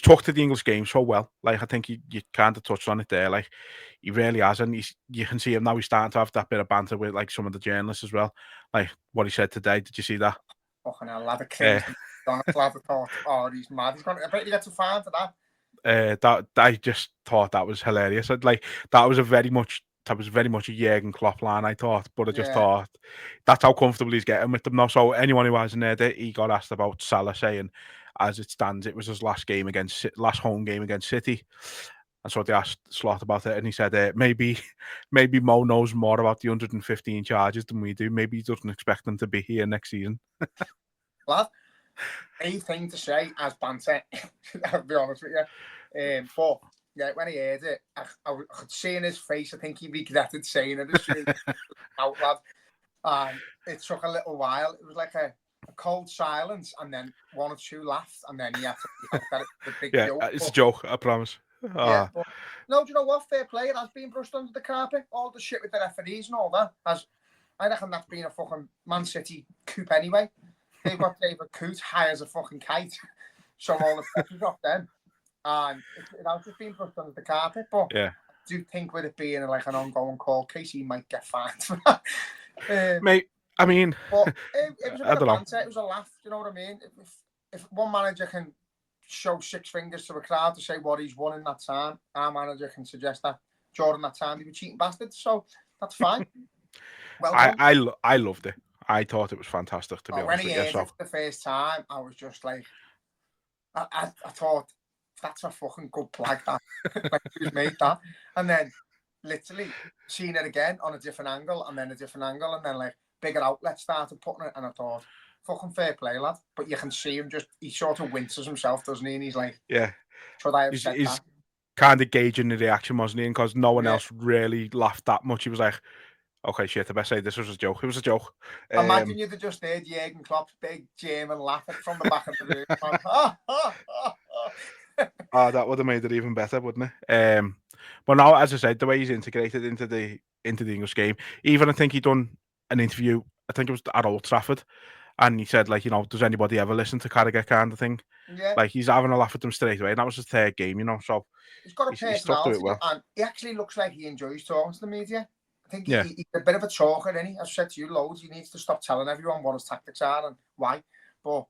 talked to the English game so well. Like, I think you kind of touched on it there. Like, he really has, and you can see him now. He's starting to have that bit of banter with like some of the journalists as well. Like what he said today. Did you see that? Fucking hell, lad, he's mad. I bet he gets a fine for that. That I just thought that was hilarious. That was very much a Jurgen Klopp line, I thought, but I just thought that's how comfortable he's getting with them now. So anyone who hasn't heard it, he got asked about Salah saying, as it stands, it was his last home game against City. And so they asked Slot about it, and he said, maybe Mo knows more about the 115 charges than we do. Maybe he doesn't expect them to be here next season. Lad, anything to say as banter, I'll be honest with you. But yeah, when he heard it, I could see in his face, I think he regretted saying it as soon out loud. And it took a little while. It was like a cold silence, and then one or two laughed, and then he had to be out there the big Yeah, joke. it's a joke, I promise. Yeah, but no, do you know what? Fair play. It has been brushed under the carpet. All the shit with the referees and all that. I reckon that's been a fucking Man City coup anyway. They've got David Coote high as a fucking kite, so all the pressure's off them. And it has just been brushed under the carpet. But yeah, I do think with it being like an ongoing court case, he might get fined for that. mate. I mean, but it was a I bit of don't know. banter. It was a laugh. Do you know what I mean? If one manager can show 6 fingers to a crowd to say what he's won in that time, our manager can suggest that during that time they were cheating bastards. So that's fine. Well done. I loved it. I thought it was fantastic, to be When honest he with you. heard So it the first time, I was just like, I thought that's a fucking good plug. That like who's made that, and then literally seeing it again on a different angle, and then a different angle, and then like bigger outlets started putting it, and I thought, fucking fair play, lad. But you can see him he sort of winces himself, doesn't he? And he's like, yeah, should I have said he's that? kind of gauging the reaction, wasn't he? Because no one Yeah. else really laughed that much. He was like, okay, shit, I best say this was a joke. It was a joke. Imagine you'd have just heard Jurgen Klopp's big German laughing from the back of the room. That would have made it even better, wouldn't it? But now, as I said, the way he's integrated into the English game, even I think he done an interview. I think it was at Old Trafford, and he said, like, does anybody ever listen to Carragher kind of thing? Yeah. Like, he's having a laugh at them straight away, and that was his third game, so he's got a he stuck to personality, it well. and he actually looks like he enjoys talking to the media. I think Yeah. he's a bit of a talker, isn't he? I've said to you loads, he needs to stop telling everyone what his tactics are and why. But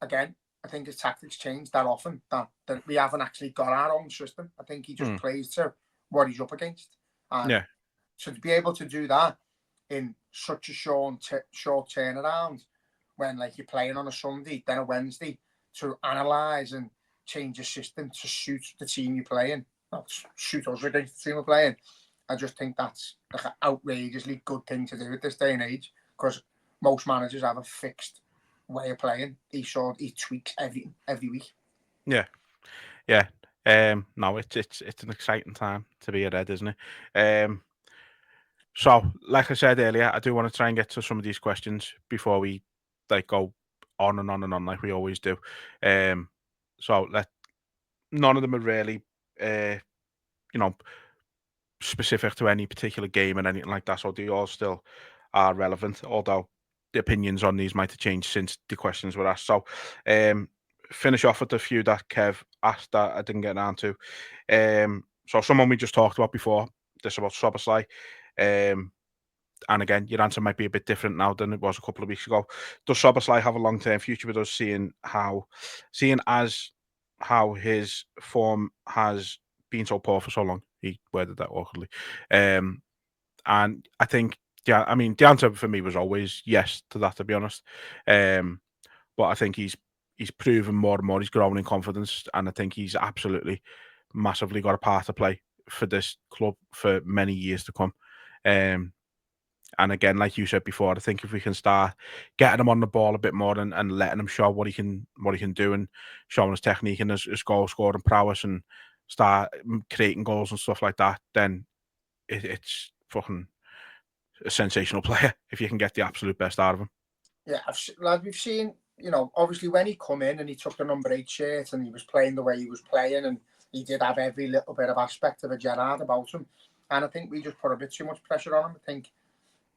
again, I think his tactics change that often, that we haven't actually got our own system. I think he just plays to what he's up against. And so to be able to do that in such a short turnaround, when like you're playing on a Sunday, then a Wednesday, to analyse and change your system to suit the team you're playing, not suit us against the team we're playing. I just think that's like an outrageously good thing to do at this day and age, because most managers have a fixed way of playing. He tweaks every week. Yeah. No, it's an exciting time to be a Red, isn't it? So, like I said earlier, I do want to try and get to some of these questions before we like go on and on and on like we always do. So none of them are really, specific to any particular game and anything like that. So they all still are relevant, although the opinions on these might have changed since the questions were asked. So, finish off with a few that Kev asked that I didn't get around to. So someone we just talked about before, this about Szoboszlai. And again, your answer might be a bit different now than it was a couple of weeks ago. Does Szoboszlai have a long-term future with us, seeing as how his form has been so poor for so long? He worded that awkwardly. And I think, the answer for me was always yes to that, to be honest. But I think he's proven more and more. He's growing in confidence, and I think he's absolutely massively got a part to play for this club for many years to come. And again, like you said before, I think if we can start getting him on the ball a bit more and letting him show what he can do, and showing his technique and his goal scoring prowess, and start creating goals and stuff like that, then it's fucking a sensational player if you can get the absolute best out of him. Yeah, lad, we've seen, obviously when he come in and he took the number 8 shirt and he was playing the way he was playing, and he did have every little bit of aspect of a Gerrard about him. And I think we just put a bit too much pressure on him. I think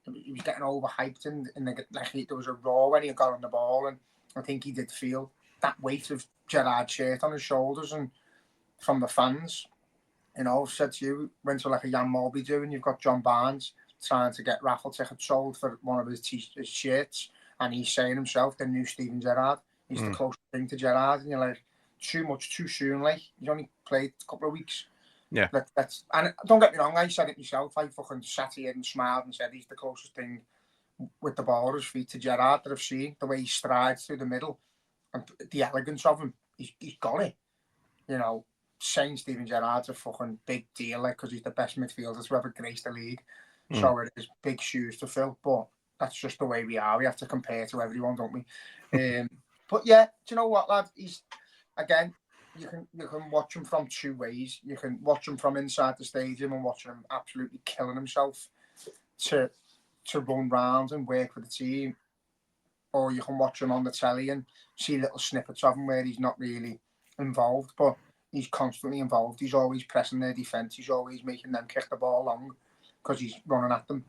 he was getting overhyped, and there was a roar when he got on the ball, and I think he did feel that weight of Gerrard's shirt on his shoulders, and from the fans. I've said to you, went to like a Jan Mulby do, and you've got John Barnes trying to get raffle tickets sold for one of his shirts, and he's saying himself the new Steven Gerrard. He's the closest thing to Gerrard, and you're like, too much too soon. Like, he's only played a couple of weeks. Yeah. And don't get me wrong, I said it myself. I fucking sat here and smiled and said he's the closest thing with the ball at his feet to Gerrard that I've seen. The way he strides through the middle and the elegance of him, he's got it. Saying Steven Gerrard's a fucking big deal, like, because he's the best midfielder to ever grace the league. So it is big shoes to fill, but that's just the way we are. We have to compare to everyone, don't we? But yeah, do you know what, lad? He's, again, you can watch him from two ways. You can watch him from inside the stadium and watch him absolutely killing himself to run round and work for the team, or you can watch him on the telly and see little snippets of him where he's not really involved, but he's constantly involved. He's always pressing their defence. He's always making them kick the ball long because he's running at them.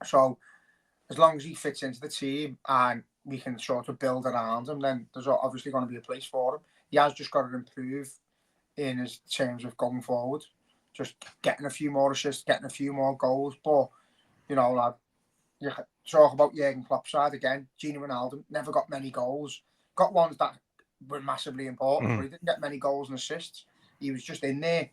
So as long as he fits into the team and we can sort of build around him, then there's obviously going to be a place for him. He has just got to improve in his terms of going forward, just getting a few more assists, getting a few more goals. But, you know, lad, you talk about Jurgen Klopp's side again. Gino Ronaldo never got many goals. Got ones that were massively important, but he didn't get many goals and assists. He was just in there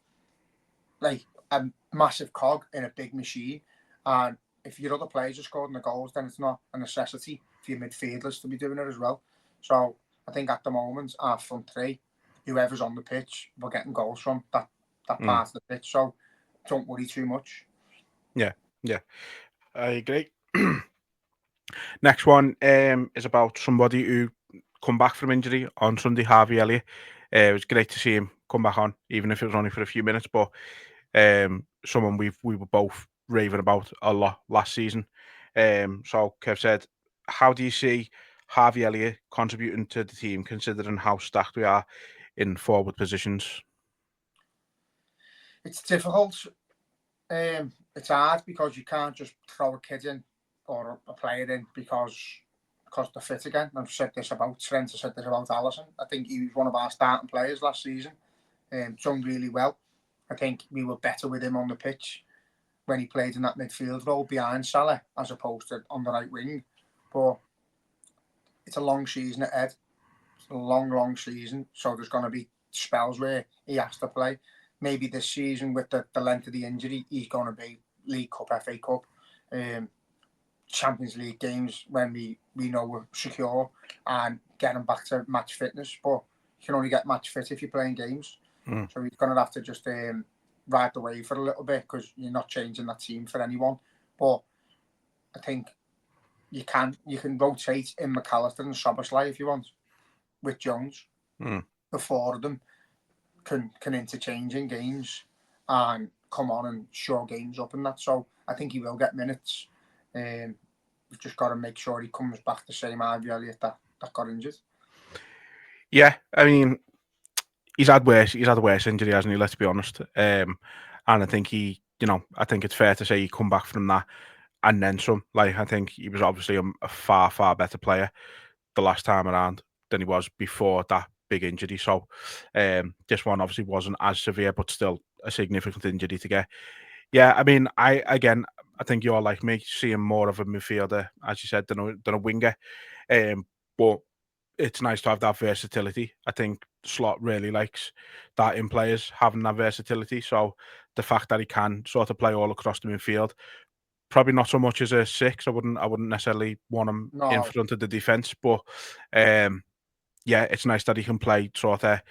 like a massive cog in a big machine. And if your other players are scoring the goals, then it's not a necessity for your midfielders to be doing it as well. So I think at the moment, our front three, whoever's on the pitch, we're getting goals from that part of the pitch. So don't worry too much. Yeah, I agree. Next one is about somebody who come back from injury on Sunday, Harvey Elliott. It was great to see him come back on, even if it was only for a few minutes. But someone we were both raving about a lot last season. So Kev said, how do you see Harvey Elliott contributing to the team, considering how stacked we are in forward positions? It's difficult. It's hard because you can't just throw a kid in or a player in because they're fit again. I've said this about Trent, I said this about Alisson. I think he was one of our starting players last season. Done really well. I think we were better with him on the pitch when he played in that midfield role behind Salah as opposed to on the right wing. But it's a long season ahead. It's a long season. So there's going to be spells where he has to play. Maybe this season with the length of the injury, he's going to be League Cup, FA Cup, Champions League games when we know we're secure and get him back to match fitness. But you can only get match fit if you're playing games. So he's going to have to just ride the wave for a little bit because you're not changing that team for anyone. But I think you can rotate in McAllister and Szoboszlai if you want with Jones. The four of them can interchange in games and come on and show games up and that. So I think he will get minutes. We've just got to make sure he comes back the same Harvey Elliott that got injured. Yeah, I mean, he's had worse injury, hasn't he? Let's be honest. And I think I think it's fair to say he come back from that and then some. Like, I think he was obviously a far better player the last time around than he was before that big injury. So this one obviously wasn't as severe, but still a significant injury to get. Yeah, I mean, I think you're like me, seeing more of a midfielder, as you said, than a winger. But it's nice to have that versatility. I think Slot really likes that in players, having that versatility. So the fact that he can sort of play all across the midfield, probably not so much as a six. I wouldn't necessarily want him in front of the defence, but yeah, it's nice that he can play sort of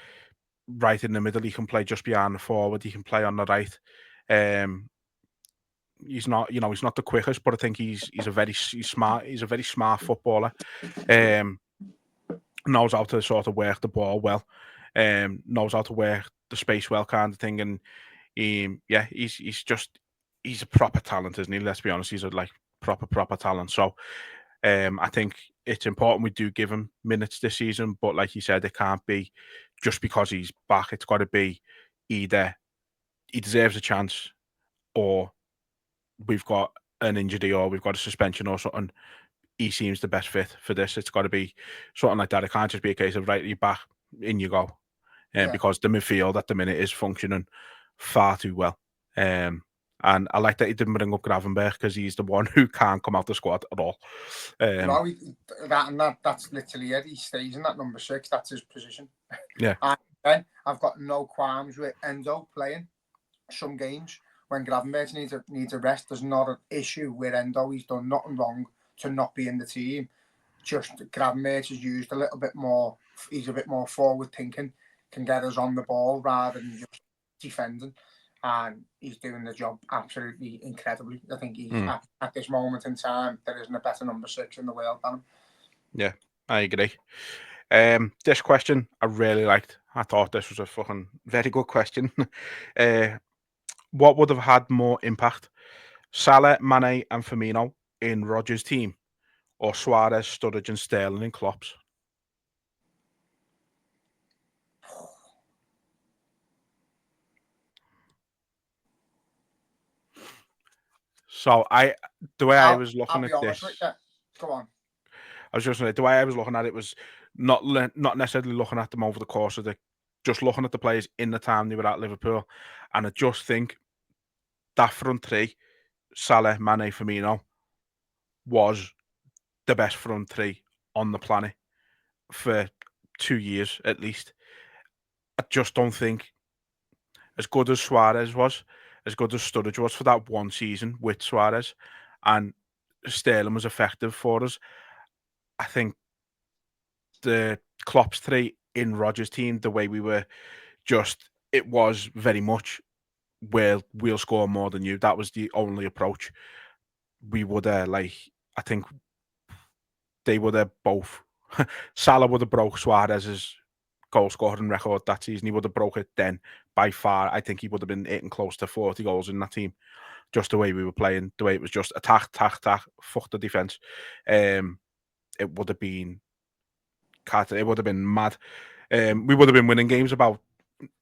right in the middle. He can play just behind the forward. He can play on the right. He's not the quickest, but I think he's smart. He's a very smart footballer. Knows how to sort of work the ball well. Knows how to work the space well, kind of thing. And he's a proper talent, isn't he? Let's be honest, he's a proper talent. So I think it's important we do give him minutes this season, but like you said, it can't be just because he's back. It's got to be either he deserves a chance, or we've got an injury, or we've got a suspension or something. He seems the best fit for this. It's got to be something like that. It can't just be a case of right, you're back, in you go. Because the midfield at the minute is functioning far too well. And I like that he didn't bring up Gravenberch because he's the one who can't come out the squad at all. No, that's literally it. He stays in that number 6. That's his position. Yeah. And then I've got no qualms with Endo playing some games when Gravenberch needs a rest. There's not an issue with Endo. He's done nothing wrong to not be in the team. Just Gravenberch is used a little bit more. He's a bit more forward thinking, can get us on the ball rather than just defending. And he's doing the job absolutely incredibly. I think he's at this moment in time, there isn't a better number 6 in the world than him. Yeah, I agree. This question I really liked. I thought this was a fucking very good question. What would have had more impact, Salah, Mane, and Firmino in Rodgers' team, or Suarez, Sturridge, and Sterling in Klopp's? So the way I was looking at this, go on. I was just saying, the way I was looking at it was not necessarily looking at them over the course of just looking at the players in the time they were at Liverpool, and I just think that front three, Salah, Mane, Firmino, was the best front three on the planet for 2 years at least. I just don't think, as good as Suarez was, as good as Sturridge was for that one season with Suarez, and Sterling was effective for us, I think the Klopp's three in Rodgers' team, the way we were it was very much, we'll score more than you. That was the only approach. We would I think they would have both. Salah would have broke Suarez's goal scoring record that season. He would have broke it then by far. I think he would have been hitting close to 40 goals in that team. Just the way we were playing, the way it was just attack, fuck the defence. It would have been it would have been mad. We would have been winning games about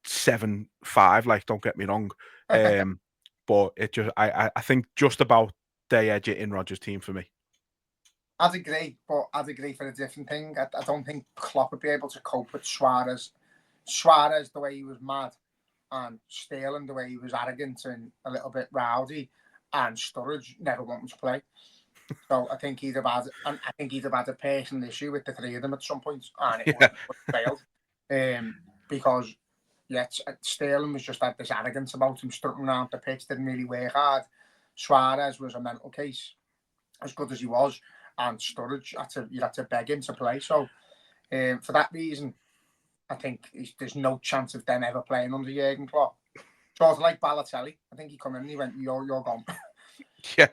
7-5. Like, don't get me wrong, but it just I think just about they edge it in Rodgers' team for me. I'd agree, but I'd agree for a different thing. I don't think Klopp would be able to cope with Suarez. Suarez, the way he was mad, and Sterling, the way he was arrogant and a little bit rowdy, and Sturridge never wanted to play. So I think he'd have had a personal issue with the three of them at some point, and it would have failed. Because Sterling was just had this arrogance about him, strutting around the pitch, didn't really work hard. Suarez was a mental case, as good as he was, and Sturridge you had to beg him to play. So for that reason, I think there's no chance of them ever playing under Jurgen Klopp. Sort of like Balotelli. I think he come in and he went, you're gone. Yeah.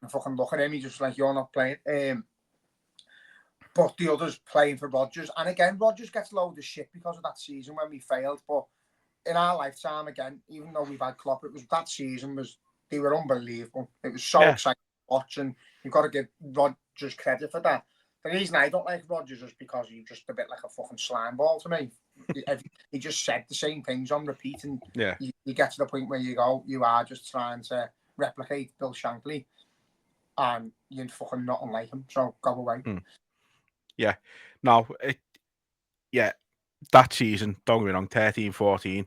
Fucking look at him. He's just like, you're not playing. But the others playing for Rodgers. And again, Rodgers gets loads of shit because of that season when we failed. But in our lifetime, again, even though we've had Klopp, it was that season they were unbelievable. It was so exciting watching. You've got to give Rodgers credit for that. The reason I don't like Rodgers is because he's just a bit like a fucking slime ball to me. He just said the same things on repeat, and you get to the point where you are just trying to replicate Bill Shankly, and you're fucking not unlike him. So go away. Yeah. No, that season, don't get me wrong, 13-14,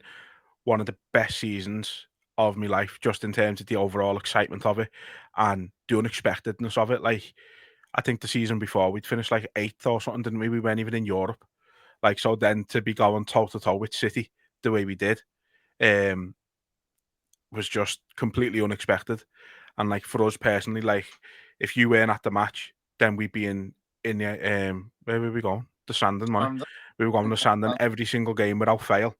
one of the best seasons of my life, just in terms of the overall excitement of it and the unexpectedness of it. Like, I think the season before we'd finished like 8th or something, didn't we? We weren't even in Europe. Like, so then to be going toe to toe with City the way we did, was just completely unexpected. And like, for us personally, like, if you weren't at the match, then we'd be in the where were we going? The Sandon, man. We were going to Sandon every single game without fail.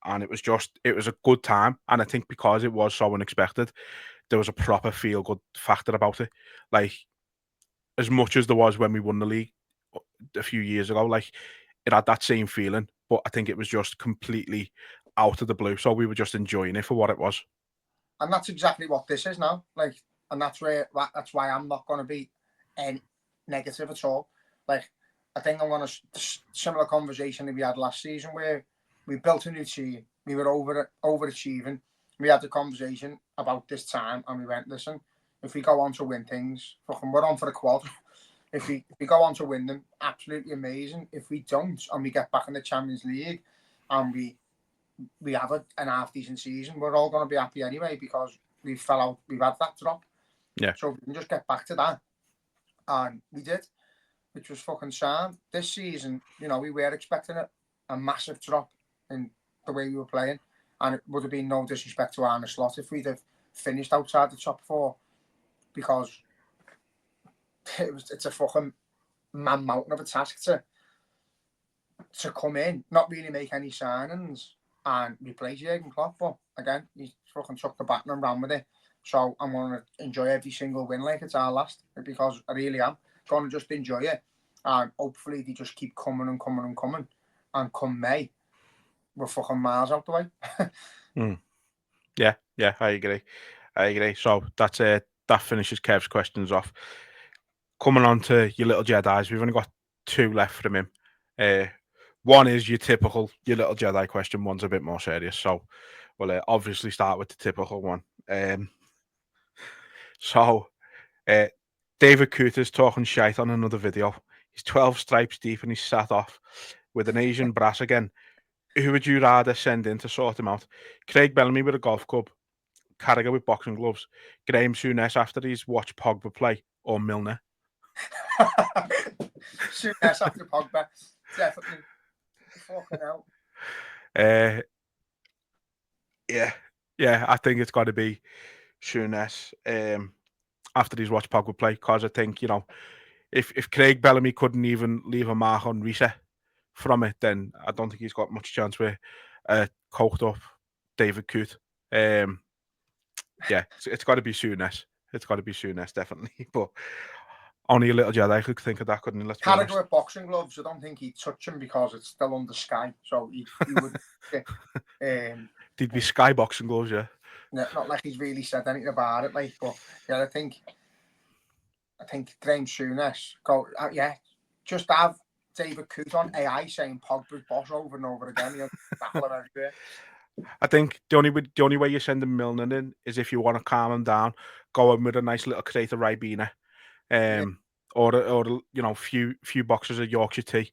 And it was a good time. And I think because it was so unexpected, there was a proper feel good factor about it. Like, as much as there was when we won the league a few years ago, like, it had that same feeling, but I think it was just completely out of the blue. So we were just enjoying it for what it was. And that's exactly what this is now. Like, and that's why I'm not going to be any negative at all. Like, I think I'm going to similar conversation that we had last season where we built a new team. We were overachieving. We had the conversation about this time, and we went, listen, if we go on to win things, fucking, we're on for the quad. If we go on to win them, absolutely amazing. If we don't, and we get back in the Champions League, and we have an half decent season, we're all going to be happy anyway because we fell out. We've had that drop. Yeah. So we can just get back to that, and we did, which was fucking sound. This season, we were expecting a massive drop in the way we were playing, and it would have been no disrespect to Arne Slot if we'd have finished outside the top 4, because it's a fucking mountain of a task to come in, not really make any signings, and replace Jurgen Klopp. But again, he fucking took the baton and ran with it. So I'm going to enjoy every single win like it's our last, because I really am going to just enjoy it, and hopefully they just keep coming and coming and coming, and come May, we're fucking miles out the way. Yeah, I agree. So that's that finishes Kev's questions off. coming on to your little Jedis, we've only got 2 left from him. One is your typical, your little Jedi question. One's a bit more serious. So we'll obviously start with the typical one. David Cooter's talking shite on another video. He's 12 stripes deep and he's sat off with an Asian brass again. Who would you rather send in to sort him out? Craig Bellamy with a golf club, Carragher with boxing gloves, Graham Souness after he's watched Pogba play, or Milner? Souness after Pogba, definitely. Fucking hell. Yeah, I think it's got to be Souness after he's watched Pogba play, because I think, you know, if Craig Bellamy couldn't even leave a mark on Reset from it, then I don't think he's got much chance with coked up David Coote. Yeah, it's got to be Souness. It's got to be Souness, definitely. But only a little Jedi could think of that, couldn't he? Let's be honest. Carragher with boxing gloves, I don't think he'd touch him because it's still under sky. So he would. They'd be sky boxing gloves, yeah. Not like he's really said anything about it, like. But yeah, I think Graham Souness just have David Coote on AI saying Pogba's boss over and over again. You know, everywhere. I think the only way you send him Milner in is if you want to calm him down, go in with a nice little crate of Ribena, or you know, few boxes of Yorkshire tea,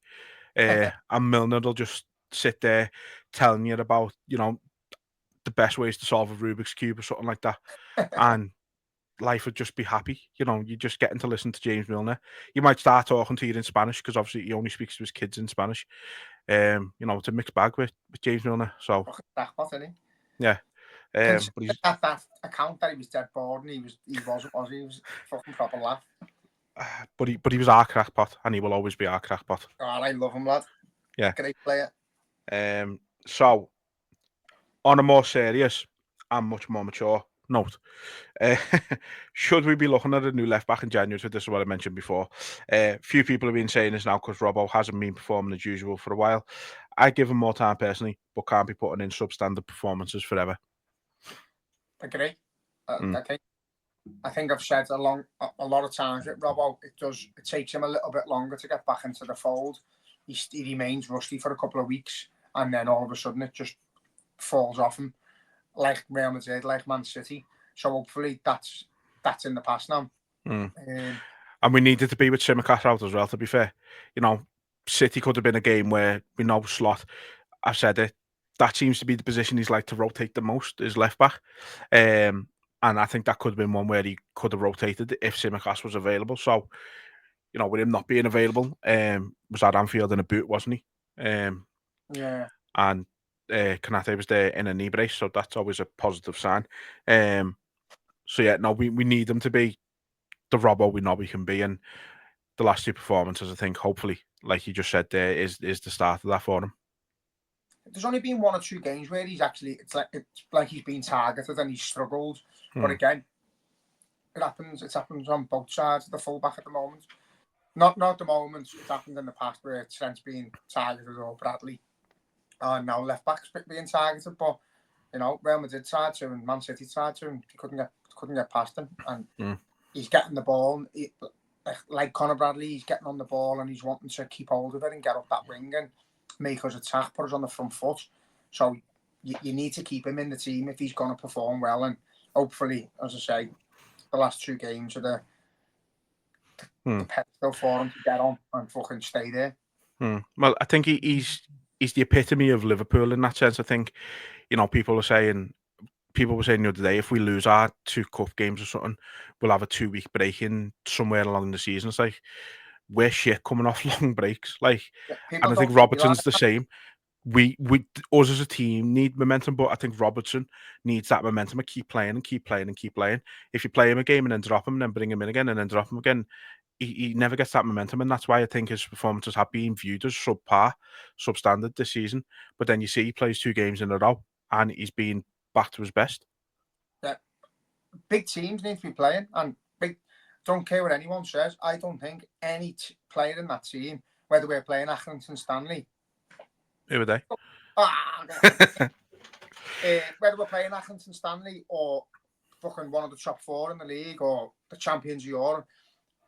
and Milner will just sit there telling you about, you know, the best ways to solve a Rubik's Cube or something like that, and life would just be happy. You know, you're just getting to listen to James Milner. You might start talking to you in Spanish because obviously he only speaks to his kids in Spanish. You know, it's a mixed bag with James Milner. So yeah. But that account that he was dead bored and he was fucking proper laugh. But he was our crackpot, and he will always be our crackpot. Oh, I love him, lad. Yeah, great player. So on a more serious and much more mature note, should we be looking at a new left back in January? So this is what I mentioned before. Few people have been saying this now because Robbo hasn't been performing as usual for a while. I give him more time personally, but can't be putting in substandard performances forever. Agree. I think I've said a lot of times with Robbo, it takes him a little bit longer to get back into the fold. He remains rusty for a couple of weeks, and then all of a sudden it just falls off him, like Real Madrid, like Man City. So hopefully that's in the past now. And we needed to be with Tsimikas out as well, to be fair. You know, City could have been a game where we know Slot, I've said it, that seems to be the position he's like to rotate the most, is left back. And I think that could have been one where he could have rotated if Tsimikas was available. So, you know, with him not being available, was at Anfield in a boot, wasn't he? Yeah. And Konate was there in a knee brace, so that's always a positive sign. So yeah, no, we need him to be the Robbo we know he can be, and the last 2 performances, I think, hopefully, like you just said there, is the start of that for him. There's only been 1 or 2 games where he's actually it's like he's been targeted and he's struggled. But again, it happens on both sides of the fullback at the moment. Not at the moment. It's happened in the past where Trent's been targeted or Bradley. And now left back's being targeted, but you know, Real Madrid tried to and Man City tried to, and he couldn't get past him. And he's getting the ball, like Conor Bradley, he's getting on the ball and he's wanting to keep hold of it and get up that wing and make us attack, put us on the front foot. So you need to keep him in the team if he's going to perform well. And hopefully, as I say, the last 2 games are the pedestal for him to get on and fucking stay there. Well, I think he's the epitome of Liverpool in that sense. I think, you know, people were saying the other day, if we lose our 2 cup games or something, we'll have a 2-week break in somewhere along the season. It's like, we're shit coming off long breaks. Like, and I think Robertson's the same. Us as a team need momentum, but I think Robertson needs that momentum of keep playing and keep playing and keep playing. If you play him a game and then drop him and then bring him in again and then drop him again, he never gets that momentum, and that's why I think his performances have been viewed as substandard this season. But then you see he plays 2 games in a row and he's been back to his best. Yeah, big teams need to be playing, and don't care what anyone says. I don't think any player in that team, whether we're playing Accrington Stanley, who are they? Whether we're playing Accrington Stanley or fucking one of the top 4 in the league or the champions of Europe,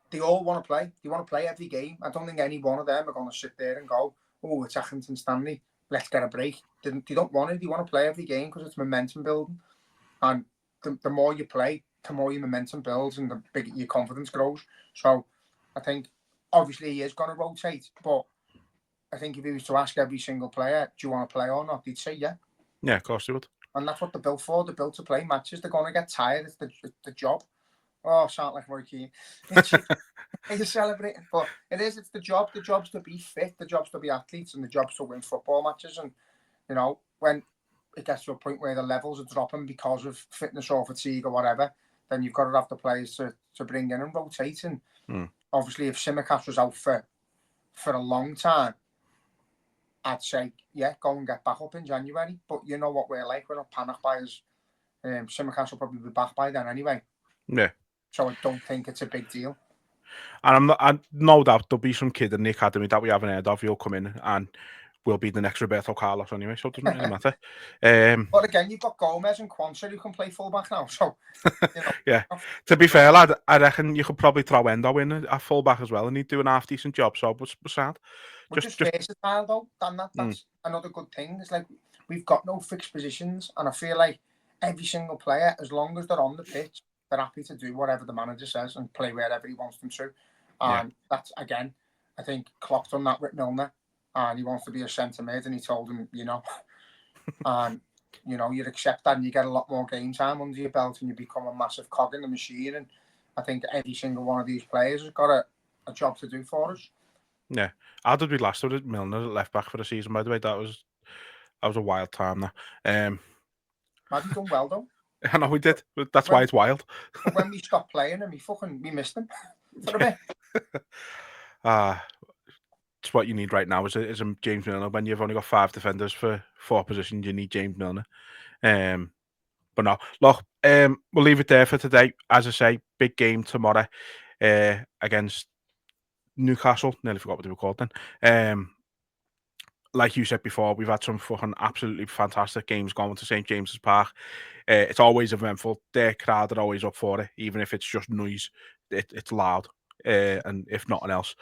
they all want to play. They want to play every game. I don't think any one of them are going to sit there and go, oh, it's Accrington Stanley, let's get a break. They don't want it. They want to play every game because it's momentum building. And the more you play, the more your momentum builds and the bigger your confidence grows. So I think, obviously, he is going to rotate. But I think if he was to ask every single player, do you want to play or not, they'd say yeah. Yeah, of course they would. And that's what they're built for. They're built to play matches. They're going to get tired. It's the job. Oh, I sound like Roy Keane. You're celebrating, but it is. It's the job. The job's to be fit. The job's to be athletes, and the job's to win football matches. And you know, when it gets to a point where the levels are dropping because of fitness or fatigue or whatever, then you've got to have the players to bring in and rotate. And obviously, if Simicast was out for a long time, I'd say yeah, go and get back up in January. But you know what we're like. We're not panic buyers. Simicast will probably be back by then anyway. Yeah. So I don't think it's a big deal. And I'm no doubt there'll be some kid in the academy that we haven't heard of. He'll come in and will be the next Roberto Carlos anyway, so it doesn't really matter. But again, you've got Gomez and Quansah who can play fullback now. So, you know, yeah. To be fair, lad, I reckon you could probably throw Endo in at fullback as well, and he'd do an half decent job. So, what's sad? Just versatile though. That's another good thing. It's like we've got no fixed positions, and I feel like every single player, as long as they're on the pitch, they're happy to do whatever the manager says and play wherever he wants them to. And that's, again, I think Klopp done that with Milner, and he wants to be a centre mid, and he told him, you know, and you know, you'd accept that, and you get a lot more game time under your belt, and you become a massive cog in the machine. And I think every single one of these players has got a job to do for us. Yeah, how did we last with Milner at left back for the season? By the way, that was a wild time. That But he done well though. I know we did. That's why it's wild. But when we stopped playing him, we missed him for a bit. It's what you need right now is a James Milner. When you've only got 5 defenders for 4 positions, you need James Milner. But no, look, we'll leave it there for today. As I say, big game tomorrow against Newcastle. Nearly forgot what they were called then. Like you said before, we've had some fucking absolutely fantastic games going to St James's Park. It's always eventful. Their crowd are always up for it, even if it's just noise. It's loud, and if nothing else.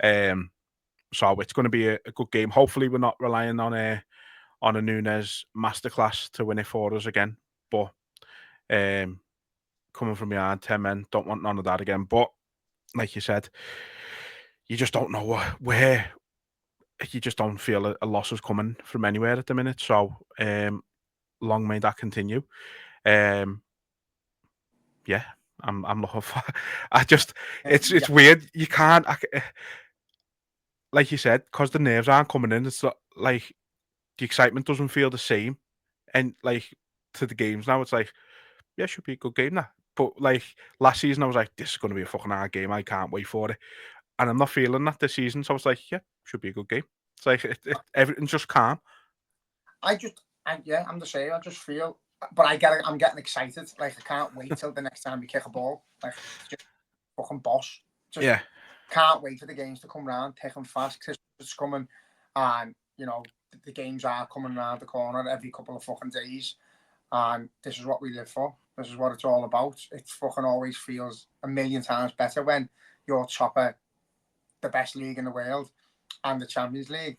So it's going to be a good game. Hopefully, we're not relying on a Nunes masterclass to win it for us again. But coming from behind 10 men, don't want none of that again. But like you said, you just don't know where. You just don't feel a loss is coming from anywhere at the minute. So long may that continue. Yeah, I'm looking for. It's weird. You can't. Like you said, because the nerves aren't coming in. It's like the excitement doesn't feel the same. And like to the games now, it's like, yeah, should be a good game now. But like last season, I was like, this is going to be a fucking hard game. I can't wait for it. And I'm not feeling that this season. So I was like, yeah, should be a good game. It's like everything's just calm. I'm the same. I just feel, but I'm getting excited. Like I can't wait till the next time we kick a ball. Like just fucking boss. Just can't wait for the games to come round. Thick and fast. Christmas is coming, and you know the games are coming around the corner every couple of fucking days. And this is what we live for. This is what it's all about. It fucking always feels a million times better when you're top of the best league in the world and the Champions League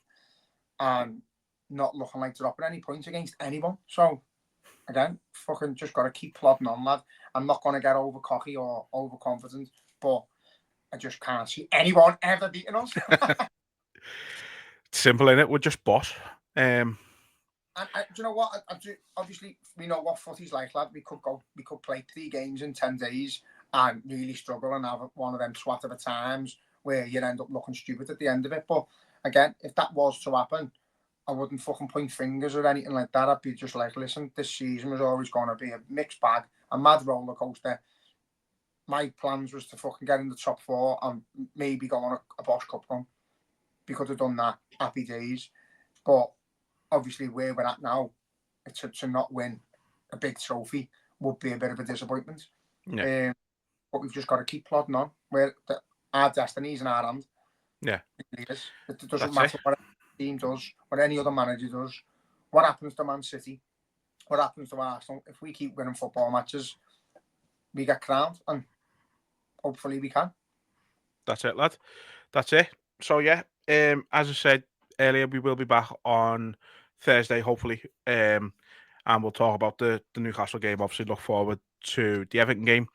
and not looking like dropping any points against anyone. So, again, fucking just got to keep plodding on, lad. I'm not going to get over cocky or overconfident, but I just can't see anyone ever beating us. Simple, innit? We're just boss. And do you know what? Obviously, we know what footy's like, lad. We could play 3 games in 10 days and really struggle and have one of them swat of a times where you end up looking stupid at the end of it. But again, if that was to happen, I wouldn't fucking point fingers or anything like that. I'd be just like, listen, this season was always going to be a mixed bag, a mad roller coaster. My plans was to fucking get in the top 4 and maybe go on a Bosch Cup run. We could have done that, happy days. But obviously, where we're at now, to not win a big trophy would be a bit of a disappointment. Yeah. But we've just got to keep plodding on. Our destiny's in our hand. Yeah. It doesn't matter what any team does, what any other manager does, what happens to Man City, what happens to Arsenal. If we keep winning football matches, we get crowned, and hopefully we can. That's it, lad. That's it. So yeah, as I said earlier, we will be back on Thursday, hopefully, and we'll talk about the Newcastle game. Obviously, look forward to the Everton game.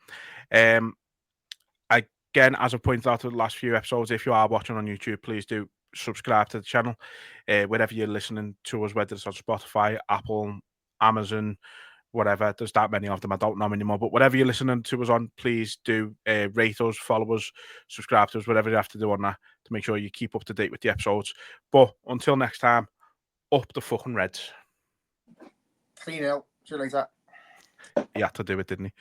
Again, as I pointed out in the last few episodes, if you are watching on YouTube, please do subscribe to the channel. Wherever you're listening to us, whether it's on Spotify, Apple, Amazon, whatever. There's that many of them. I don't know anymore. But whatever you're listening to us on, please do rate us, follow us, subscribe to us, whatever you have to do on that to make sure you keep up to date with the episodes. But until next time, up the fucking Reds. 3-0. See you later. He had to do it, didn't he?